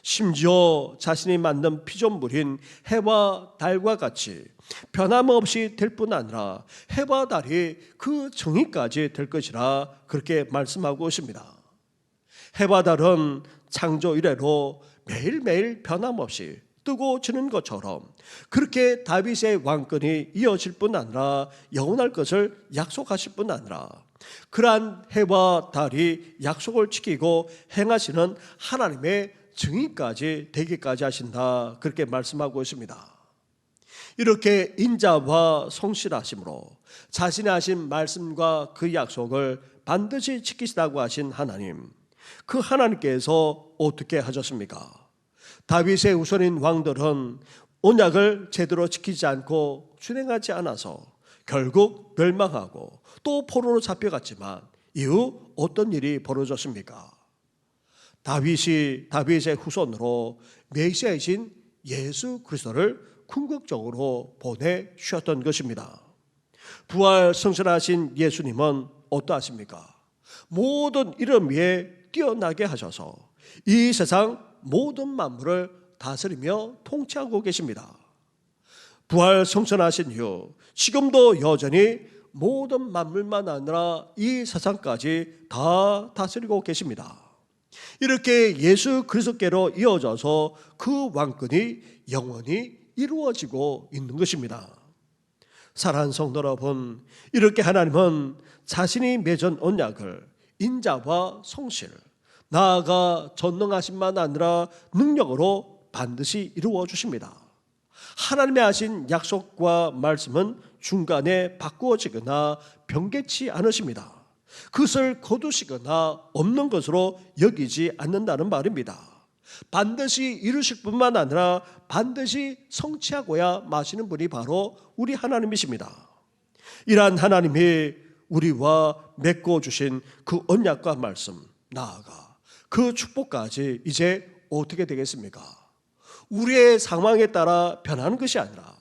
심지어 자신이 만든 피조물인 해와 달과 같이 변함없이 될 뿐 아니라 해와 달이 그 정의까지 될 것이라 그렇게 말씀하고 있습니다. 해와 달은 창조 이래로 매일매일 변함없이 뜨고 지는 것처럼 그렇게 다윗의 왕권이 이어질 뿐 아니라 영원할 것을 약속하실 뿐 아니라 그러한 해와 달이 약속을 지키고 행하시는 하나님의 증인까지 되기까지 하신다 그렇게 말씀하고 있습니다. 이렇게 인자와 성실하심으로 자신의 하신 말씀과 그 약속을 반드시 지키시다고 하신 하나님, 그 하나님께서 어떻게 하셨습니까? 다윗의 후손인 왕들은 언약을 제대로 지키지 않고 준행하지 않아서 결국 멸망하고 또 포로로 잡혀갔지만 이후 어떤 일이 벌어졌습니까? 다윗의 후손으로 메시아이신 예수 그리스도를 궁극적으로 보내주셨던 것입니다. 부활 승천하신 예수님은 어떠하십니까? 모든 이름 위에 뛰어나게 하셔서 이 세상 모든 만물을 다스리며 통치하고 계십니다. 부활 승천하신 이후 지금도 여전히 모든 만물만 아니라 이 세상까지 다 다스리고 계십니다. 이렇게 예수 그리스도께로 이어져서 그 왕권이 영원히 이루어지고 있는 것입니다. 사랑하는 성도 여러분, 이렇게 하나님은 자신이 맺은 언약을 인자와 성실, 나아가 전능하심만 아니라 능력으로 반드시 이루어 주십니다. 하나님의 하신 약속과 말씀은 중간에 바꾸어지거나 변개치 않으십니다. 그것을 거두시거나 없는 것으로 여기지 않는다는 말입니다. 반드시 이루실 뿐만 아니라 반드시 성취하고야 마시는 분이 바로 우리 하나님이십니다. 이러한 하나님이 우리와 맺고 주신 그 언약과 말씀, 나아가 그 축복까지 이제 어떻게 되겠습니까? 우리의 상황에 따라 변하는 것이 아니라,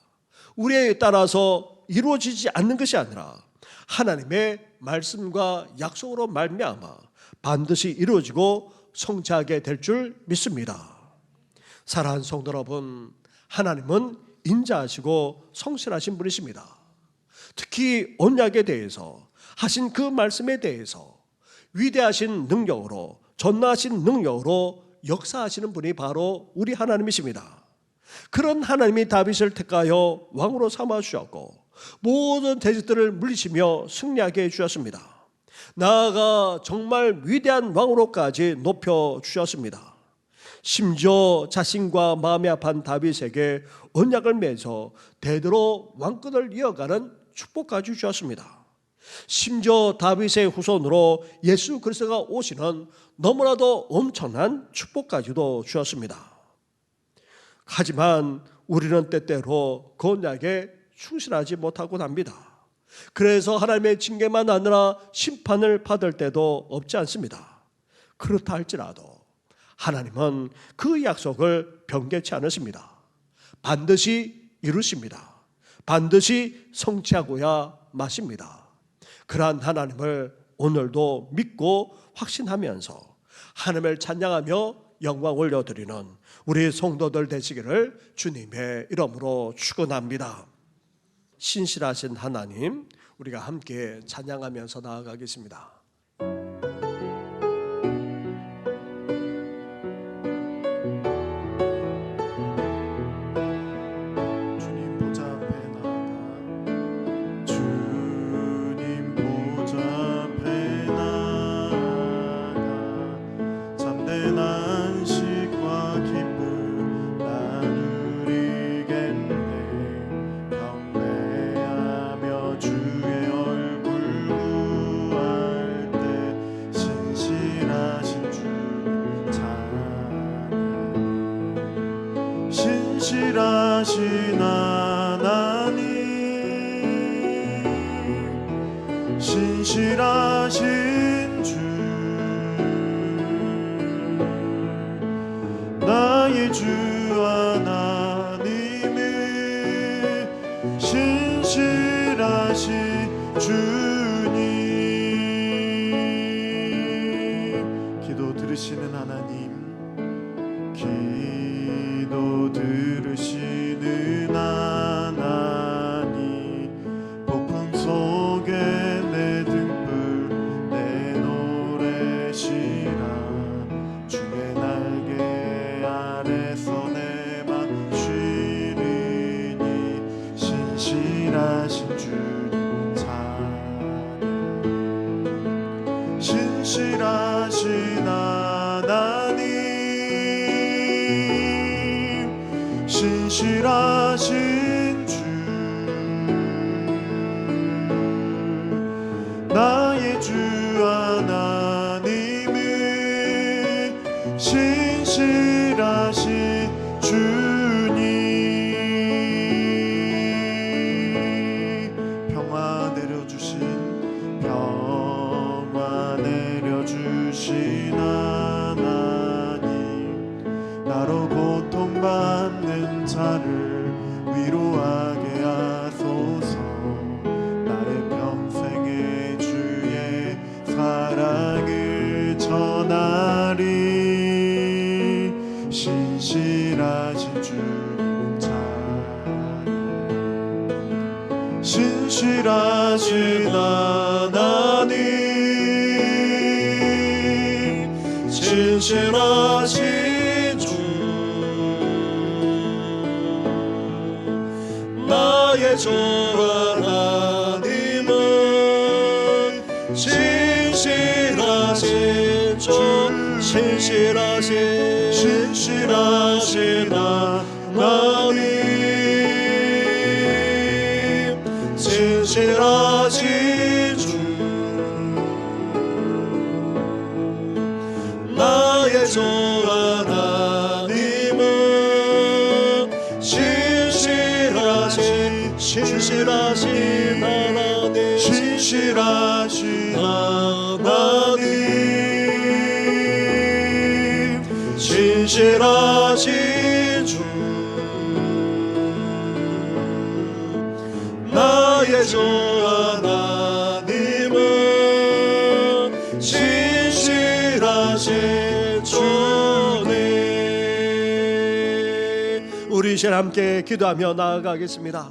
우리에 따라서 이루어지지 않는 것이 아니라 하나님의 말씀과 약속으로 말미암아 반드시 이루어지고 성취하게 될 줄 믿습니다. 사랑하는 성도 여러분, 하나님은 인자하시고 성실하신 분이십니다. 특히 언약에 대해서 하신 그 말씀에 대해서 위대하신 능력으로, 전능하신 능력으로 역사하시는 분이 바로 우리 하나님이십니다. 그런 하나님이 다윗을 택하여 왕으로 삼아 주셨고 모든 대적들을 물리치며 승리하게 해주셨습니다. 나아가 정말 위대한 왕으로까지 높여주셨습니다. 심지어 자신과 마음이 아픈 다윗에게 언약을 맺어 대대로 왕권을 이어가는 축복까지 주셨습니다. 심지어 다윗의 후손으로 예수 그리스도가 오시는 너무나도 엄청난 축복까지도 주셨습니다. 하지만 우리는 때때로 그 언약에 충실하지 못하곤 합니다. 그래서 하나님의 징계만 아니라 심판을 받을 때도 없지 않습니다. 그렇다 할지라도 하나님은 그 약속을 변개치 않으십니다. 반드시 이루십니다. 반드시 성취하고야 마십니다. 그러한 하나님을 오늘도 믿고 확신하면서 하나님을 찬양하며 영광 올려드리는 우리 성도들 되시기를 주님의 이름으로 축원합니다. 신실하신 하나님, 우리가 함께 찬양하면서 나아가겠습니다. 주님 보좌 앞에 나아가 주님 보좌 앞에 나아가 참된 안식과 기쁨 나누리겠네. 경배하며 주의 얼굴 구할 때 신실하신 주 찬양. 신실하신 하나님, 신실하신 주, 나의 주 하나님은 신실하신 주님. 기도 들으시는 하나님, 기도 들으시는 하나님, 폭풍 속에 내 등불 내 노래시라. 주의 날개 아래서 내만 쉬리니 신실하신 주님 찬양. 신실하신 하나님, 신실하신 주, 나의 주 하나님은 신실하신 주님. 평화 내려주신, 평화 내려주신 하나님, 나로 고통받는 자를 사랑을 전하리 신실하신 주 찬양 신실하신 하나님 신실하신 주 나의 주 하나님은 신실하신 주 신실하신 하나님 신실하신 주 나의 주 하나님은 신실하신 하나님 신실하신 하나님 신실하신 주 나의 주 하나님은 신실하신 주네. 우리 이제 함께 기도하며 나아가겠습니다.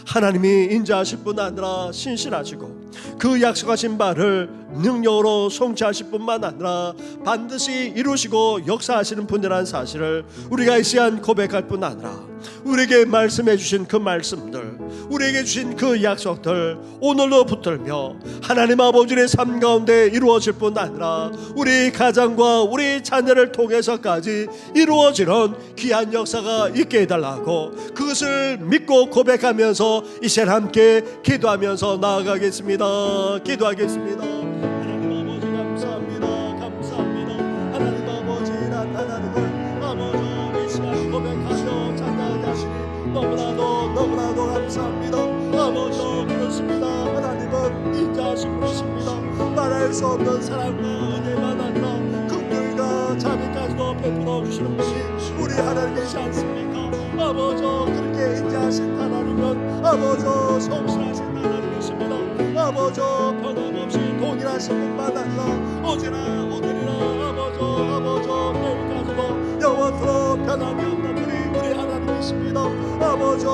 하나님이 인자하실 뿐 아니라 신실하시고 그 약속하신 바를 능력으로 성취하실 뿐만 아니라 반드시 이루시고 역사하시는 분이라는 사실을 우리가 이 시간 고백할 뿐 아니라 우리에게 말씀해 주신 그 말씀들, 우리에게 주신 그 약속들 오늘도 붙들며 하나님 아버지의 삶 가운데 이루어질 뿐 아니라 우리 가정과 우리 자녀를 통해서까지 이루어지는 귀한 역사가 있게 해달라고 그것을 믿고 고백하면서 이 시간 함께 기도하면서 나아가겠습니다. 기도하겠습니다. 하나님 아버지 감사합니다. 감사합니다. 하나님 아버지란 하나님을 아버지 이 시간 고백하며 찬양하시니 너무나도 감사합니다. 아버지 그렇습니다. 하나님은 인자하신 분이십니다. 말할 수 없는 사랑과 은혜만 아니라 긍휼과 자비까지도 베풀어 주시는 분이 우리 하나님이시 않습니까? 아버지 그렇게 인자하신 하나님은 아버지 성실하신 하나님이십니다. 아버지 변함없이 동일하신 분만 아니라 어제나 오늘이나 아버지 내일까지도 영원토록 변함이 없는 분이 우리 하나님이십니다. 아버지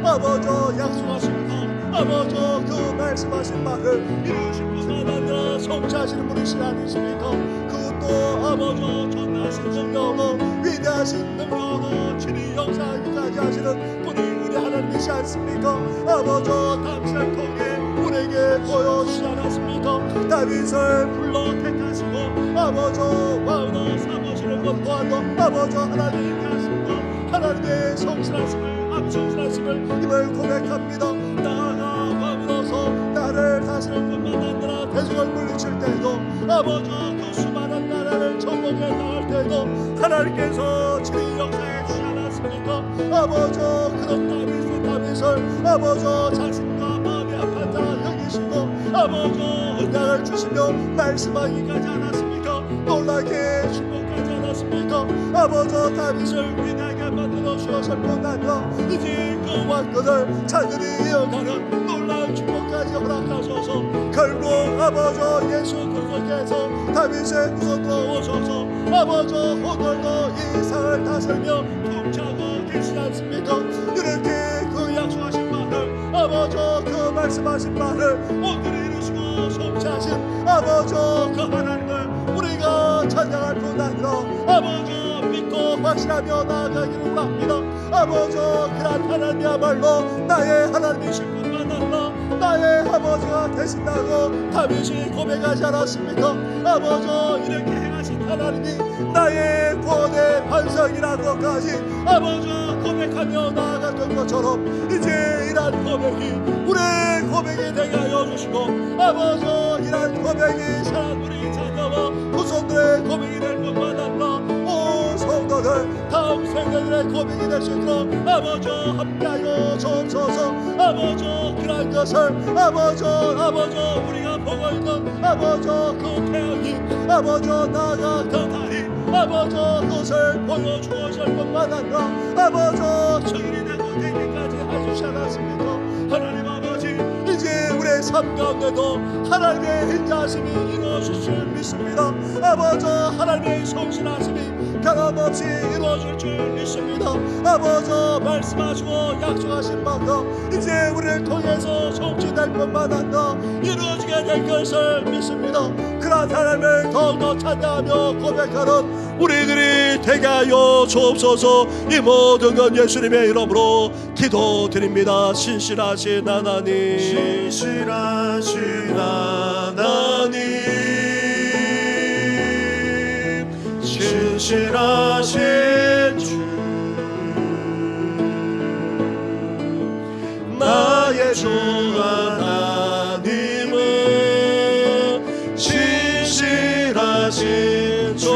아버지 약속하신 것 아버지 그 말씀하신 말을 이루실 뿐만 아니라 성취하시는 분이시 아니십니까? 그것도 아버지 전하신 능력으로 위대하신 능력으로 친히 역사하기까지 하시는 분이 우리 하나님이시 않습니까? 아버지 당신을 통해 우리에게 보여주시지 않았습니까? 다윗을 불러 택하시고 아버지 왕으로 삼으시는 것 또한도 아버지 하나님이 하십니다. 하나님의 성실하심을 성실하심을 힘을 고백합니다. 나아가 왕으로서 나를 다스릴 뿐만 아니라 대적을 물리칠 때도 아버지 그 수많은 나라를 정복해 나갈 때도 하나님께서 친히 역사해 주시지 않았습니까? 아버지 그런 다윗을 아버지 자신과 마음이 아픈 자 여기시고 아버지 은약을 주시며 말씀하기까지 않았습니까? 놀라게 축복하지 않았습니까? 아버지 다윗을 위대하게 만들어 주셨을 뿐 아니라 이제 그 왕권을 자들이 이어가는 놀라운 축복까지 허락하셔서 결국 아버지 예수 그리스도께서 다윗의 후손으로 오셔서 아버지 오늘도 이 세상을 다스리며 통치하고 계시지 않습니까? 이렇게 그 약속하신 말을 아버지 그 말씀하신 말을 오늘 이루시고 성취하신 아버지 그 하나님을 우리가 찬양할 뿐 아니라 아버지 믿고 확신하며 나아가기를 원합니다. 아버지 그런 하나님이야말로 나의 하나님이실 뿐만 아니라 나의 아버지가 되신다고 다윗이 고백하지 않았습니까? 아버지 이렇게 행하신 하나님이 나의 구원의 반석이라고까지 아버지 고백하며 나아갔던 것처럼 이제 이러한 고백이 우리의 고백이 되게 하여 주시고 아버지 이러한 고백이 사랑 우리 자녀와 후손들의 고백이 될 뿐만 아니라 온 성도들 다음 세대들의 고백이 될 수 있도록 아버지 함께하여 주옵소서. 아버지 그러한 것을 아버지 우리가 보고 있는 아버지 그 태양이 아버지 나아가 그 달이 아버지 그것을 보여주실 뿐만 아니라 아버지 증인이 되고 되기까지 해주시 않았습니까? 하나님 아버지 이제 우리 우리의 삶 가운데도 하나님의 인자하심이 이루어질 줄 믿습니다. 아버지 하나님의 성실하심이 변함없이 이루어질 줄 믿습니다. 아버지 말씀하시고 약속하신 바가 이제 우리를 통해서 성취될 것만 아니라 이루어지게 될 것을 믿습니다. 그러한 하나님을 더욱더 찬양하며 고백하는 우리들이 되게 하여 주옵소서. 이 모든 건 예수님의 이름으로 기도드립니다. 신실하신 하나님, 신실하신 하나님, 신실하신 주, 나의 주 하나님은 신실하신 주,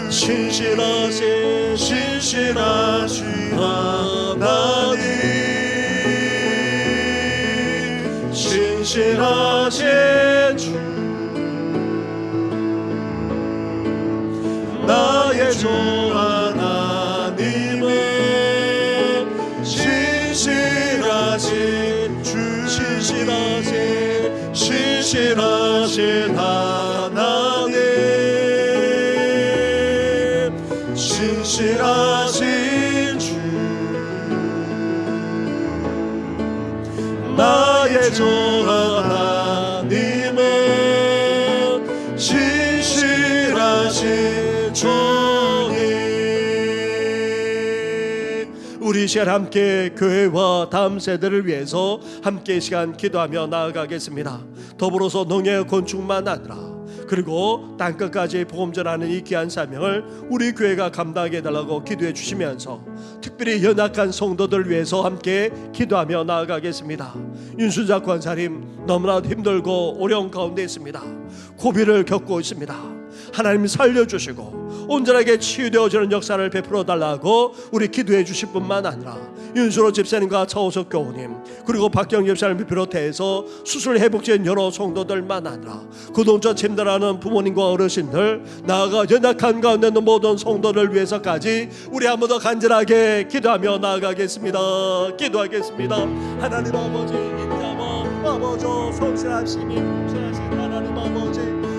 신실하신 하나님, 신실하신 주, 나의 주 하나님은 신실하신 주, 신실하신 하나님, 신실하신 주, 나의 주 하나님은 신실하신 주님. 우리 시간 함께 교회와 다음 세대를 위해서 함께 시간 기도하며 나아가겠습니다. 더불어서 농의 건축만 아니라 그리고 땅끝까지 복음 전하는 이 귀한 사명을 우리 교회가 감당하게 해달라고 기도해 주시면서 특별히 연약한 성도들 위해서 함께 기도하며 나아가겠습니다. 윤순자 권사님 너무나도 힘들고 어려운 가운데 있습니다. 고비를 겪고 있습니다. 하나님 살려주시고 온전하게 치유되어지는 역사를 베풀어 달라고 우리 기도해 주실 뿐만 아니라 윤수로 집사님과 차호석 교우님 그리고 박경 집사님을 비롯해서 수술 회복된 여러 성도들만 아니라 그동안 침대라는 부모님과 어르신들 나아가 연약한 가운데 있는 모든 성도를 위해서까지 우리 한 번 더 간절하게 기도하며 나아가겠습니다. 기도하겠습니다. 하나님 아버지 인자와 아버지 성실하심이 풍성하신 하나님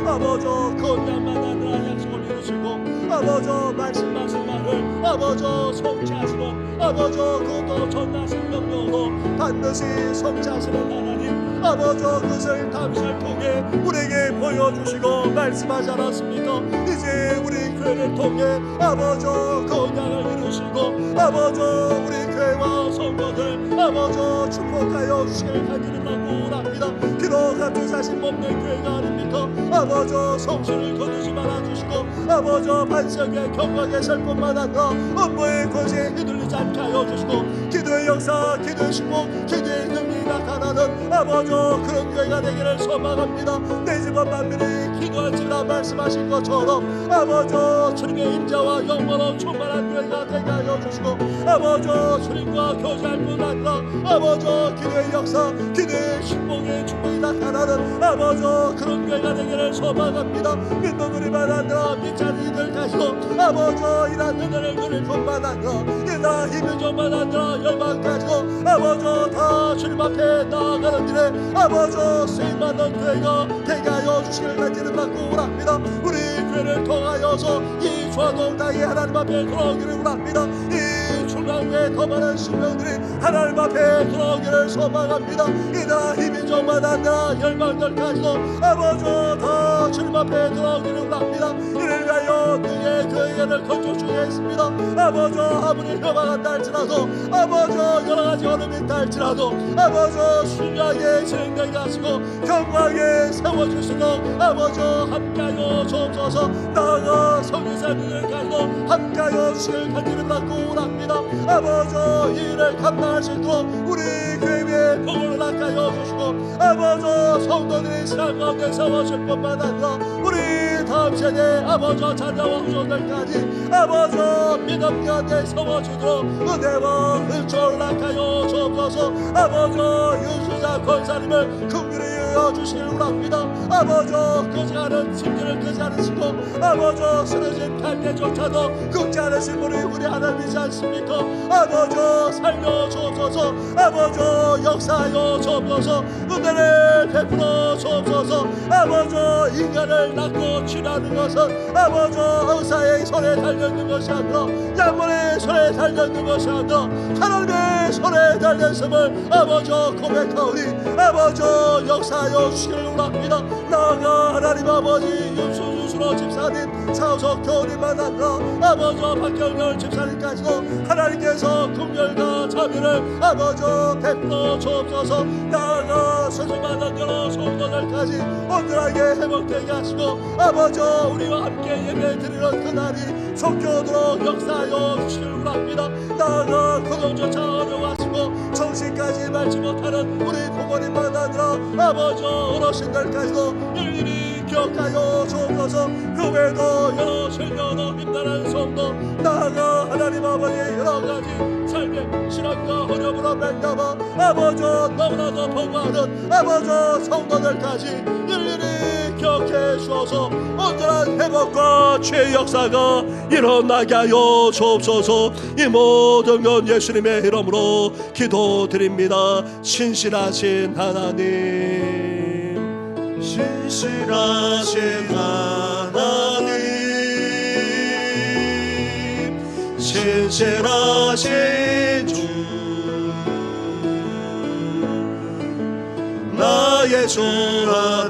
아버지 건강만 아니라 약속을 이루시고 아버지 말씀하신 말을 아버지 성취하시는 아버지 그것도 전하신 명령으로 반드시 성취하시는 하나님 아버지 그것을 당신을 통해 우리에게 보여주시고 말씀하지 않았습니까? 이제 우리 교회를 통해 아버지 건강을 이루시고 아버지 우리 교회와 성도들 아버지 축복하여 주시길 간절히 바랍니다. 기도 같은 사실 없는 교회가 아닙니까? 아버지 성실을 거두지 말아주시고 아버지 반석에 경과에 설 뿐만 아니라 업무의 권세에 휘둘리지 않게 하여 주시고 기도의 역사, 기도의 축복, 기도의 능력이 나타나는 아버지 그런 교회가 되기를 소망합니다. 내 집안 만민이 기도할지라 말씀하신 것처럼 아버지 주님의 임재와 영광으로 충만한 교회가 되게 하여 주시고 아버지 주님과 교제할 뿐 아니라 아버지 기도의 역사, 기도의 축복의 축복이 나타나는 아버지 그런 교회가 되기를 소망합니다. 믿는 우리만 아니라 믿자는 이들 가지고 아버지 이런 은혜를 누릴 뿐만 아니라 이나 힘이 좀만 아니라 열망 가지고 아버지 다 주님 앞에 나아가는 길에 아버지 쓰임받는 교회가 되게 하여 주시길 간절히 받고 원합니다. 우리 교회를 통하여서 이 주화동 땅에 하나님 앞에 돌아오기를 원합니다. 이 중앙교회 더 많은 신명들이 하나님 앞에 돌아오기를 소망합니다. 이나 힘이 좀만 아니라 열망들 가지고 아버지 다 주님 앞에 돌아오기를 원합니다. 이를 위하여 그의 교회를 건축 중에 있습니다. 아버지 아무리 혐오한다 할지라도 아버지 여러가지 어려움이 있다 할지라도 아버지 순하게 진행되게 하시고 경과하게 세워주시고 아버지 함께하여 주옵소서. 나아가 성교사님을 가지고 함께하여 주시길 간절히 받고 원합니다. 아버지 이 일을 감당할 수 있도록 우리 교회 위에 복을 낚아여 주시고 아버지 성도들의 신앙 가운데 세워줄 뿐만 아니라 우리 다음 세대 아버지 자녀와 후손들까지 아버지 믿음 가운데 세워주도록 은혜와 은총을 낚아여 주옵소서. 아버지 윤수자 권사님을 긍휼히 역사하여 주시길 원합니다. 아버지 거지하는 심지를 끄지 않으시고 아버지 쓰러진 갈대조차도 긁지 않으신 분이 우리 하나님이지 않습니까? 아버지 살려주옵소서. 아버지 역사하여 주옵소서. 은혜를 베풀어 주옵소서. 아버지 인간을 낳고 치료하는 것은 아버지 의사의 손에 달려있는 것이 아니라 양문의 손에 달려있는 것이 아니라 하나님의 손에 달려있음을 아버지 고백하오니 아버지 역사하여 주시기를 원합니다. 나아가 하나님 아버지 유순호 집사님 차우석 교우님만 아니라 아버지 박경렬 집사님까지도 하나님께서 긍휼과 자비를 아버지 베풀어 주옵소서. 나아가 수수만한 여러 성도들까지 온전하게 회복되게 하시고 아버지 우리와 함께 예배 드리는 그날이 속교도록 역사하여 주시길 원합니다. 나아가 구동조차 어려워하시고 정신까지 맑지 못하는 우리 부모님만 아니라 아버지 어르신들까지도 일일이 기억하여 주옵소서. 그 외에도 여러 실려도 힘나는 성도 나아가 하나님 아버지의 여러가지 삶의 신앙과 어려움으로 말미암아 아버지 너무나도 보고하는 아버지 성도들까지 일일이 기억해 주어서 온전한 회복과 죄의 역사가 일어나게 하여 주옵소서. 이 모든 건 예수님의 이름으로 기도드립니다. 신실하신 하나님, 신실하신 하나님, 신실하신 주, 나의 주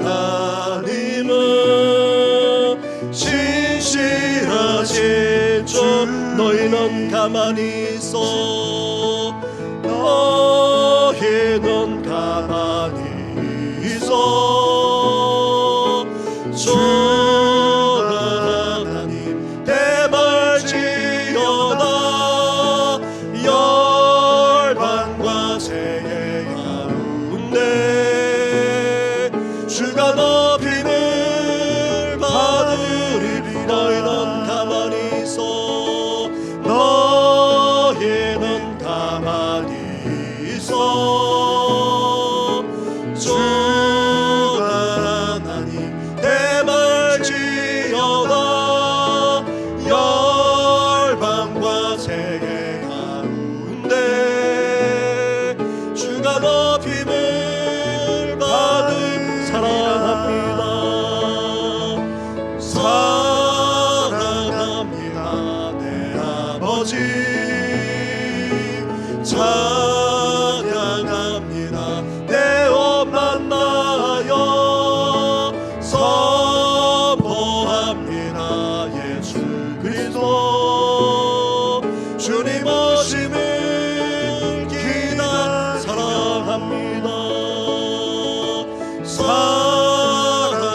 하나님은 신실하신 주. 너희는 가만히 있어. 너희는 가만히 있어. 주 하나님 대말지어다. 열방과 세계 가운데 주가 높임을 받으리. 너희는 가만히 있어. 너희는 가만히 있어. 주 하나님 대말지어다. 열방과 세계 가운데 주가 높임을 받은 사랑합니다. 사랑합니다 내 아버지. 찬양합니다 내 옷 만나요. 선포합니다 예수 그리스도. 주님 오심을 기다. 사랑합니다.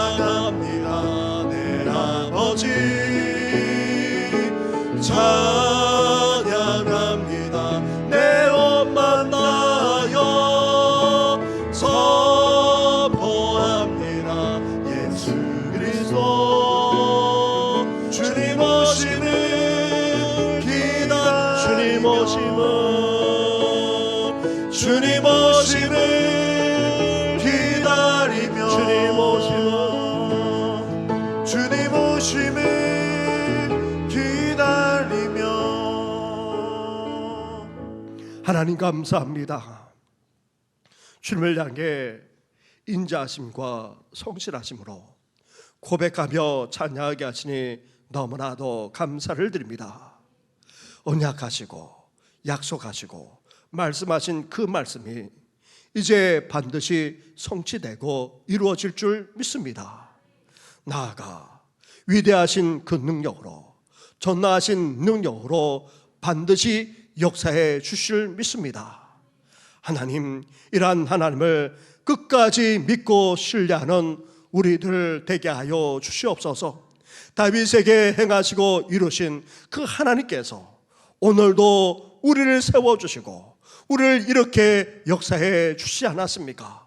사랑합니다 내 아버지. 찬양합니다 내 옷 만나요. 선포합니다 예수 그리스도. 주님 오심을 기다. 주님 오심을 주님 오심을 기다리며. 주님 오심을 주님 오심을 기다리며. 하나님 감사합니다. 주님을 향해 인자하심과 성실하심으로 고백하며 찬양하게 하시니 너무나도 감사를 드립니다. 언약하시고 약속하시고 말씀하신 그 말씀이 이제 반드시 성취되고 이루어질 줄 믿습니다. 나아가 위대하신 그 능력으로, 전능하신 능력으로 반드시 역사해 주실 믿습니다. 하나님, 이러한 하나님을 끝까지 믿고 신뢰하는 우리들 되게 하여 주시옵소서. 다윗에게 행하시고 이루신 그 하나님께서 오늘도 우리를 세워주시고 우리를 이렇게 역사해 주시지 않았습니까?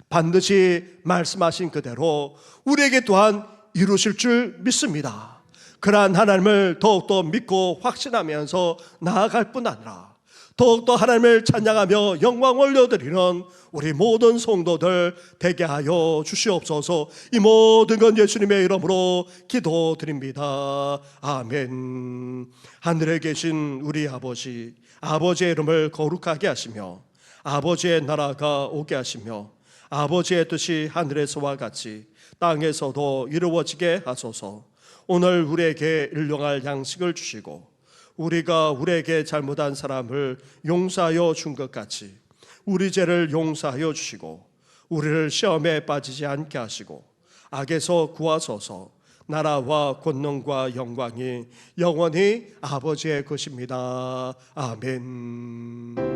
반드시 말씀하신 그대로 우리에게 또한 이루실 줄 믿습니다. 그러한 하나님을 더욱더 믿고 확신하면서 나아갈 뿐 아니라 더욱더 하나님을 찬양하며 영광 올려드리는 우리 모든 성도들 되게 하여 주시옵소서. 이 모든 건 예수님의 이름으로 기도드립니다. 아멘. 하늘에 계신 우리 아버지, 아버지의 이름을 거룩하게 하시며 아버지의 나라가 오게 하시며 아버지의 뜻이 하늘에서와 같이 땅에서도 이루어지게 하소서. 오늘 우리에게 일용할 양식을 주시고 우리가 우리에게 잘못한 사람을 용서하여 준 것 같이 우리 죄를 용서하여 주시고 우리를 시험에 빠지지 않게 하시고 악에서 구하소서. 나라와 권능과 영광이 영원히 아버지의 것입니다. 아멘.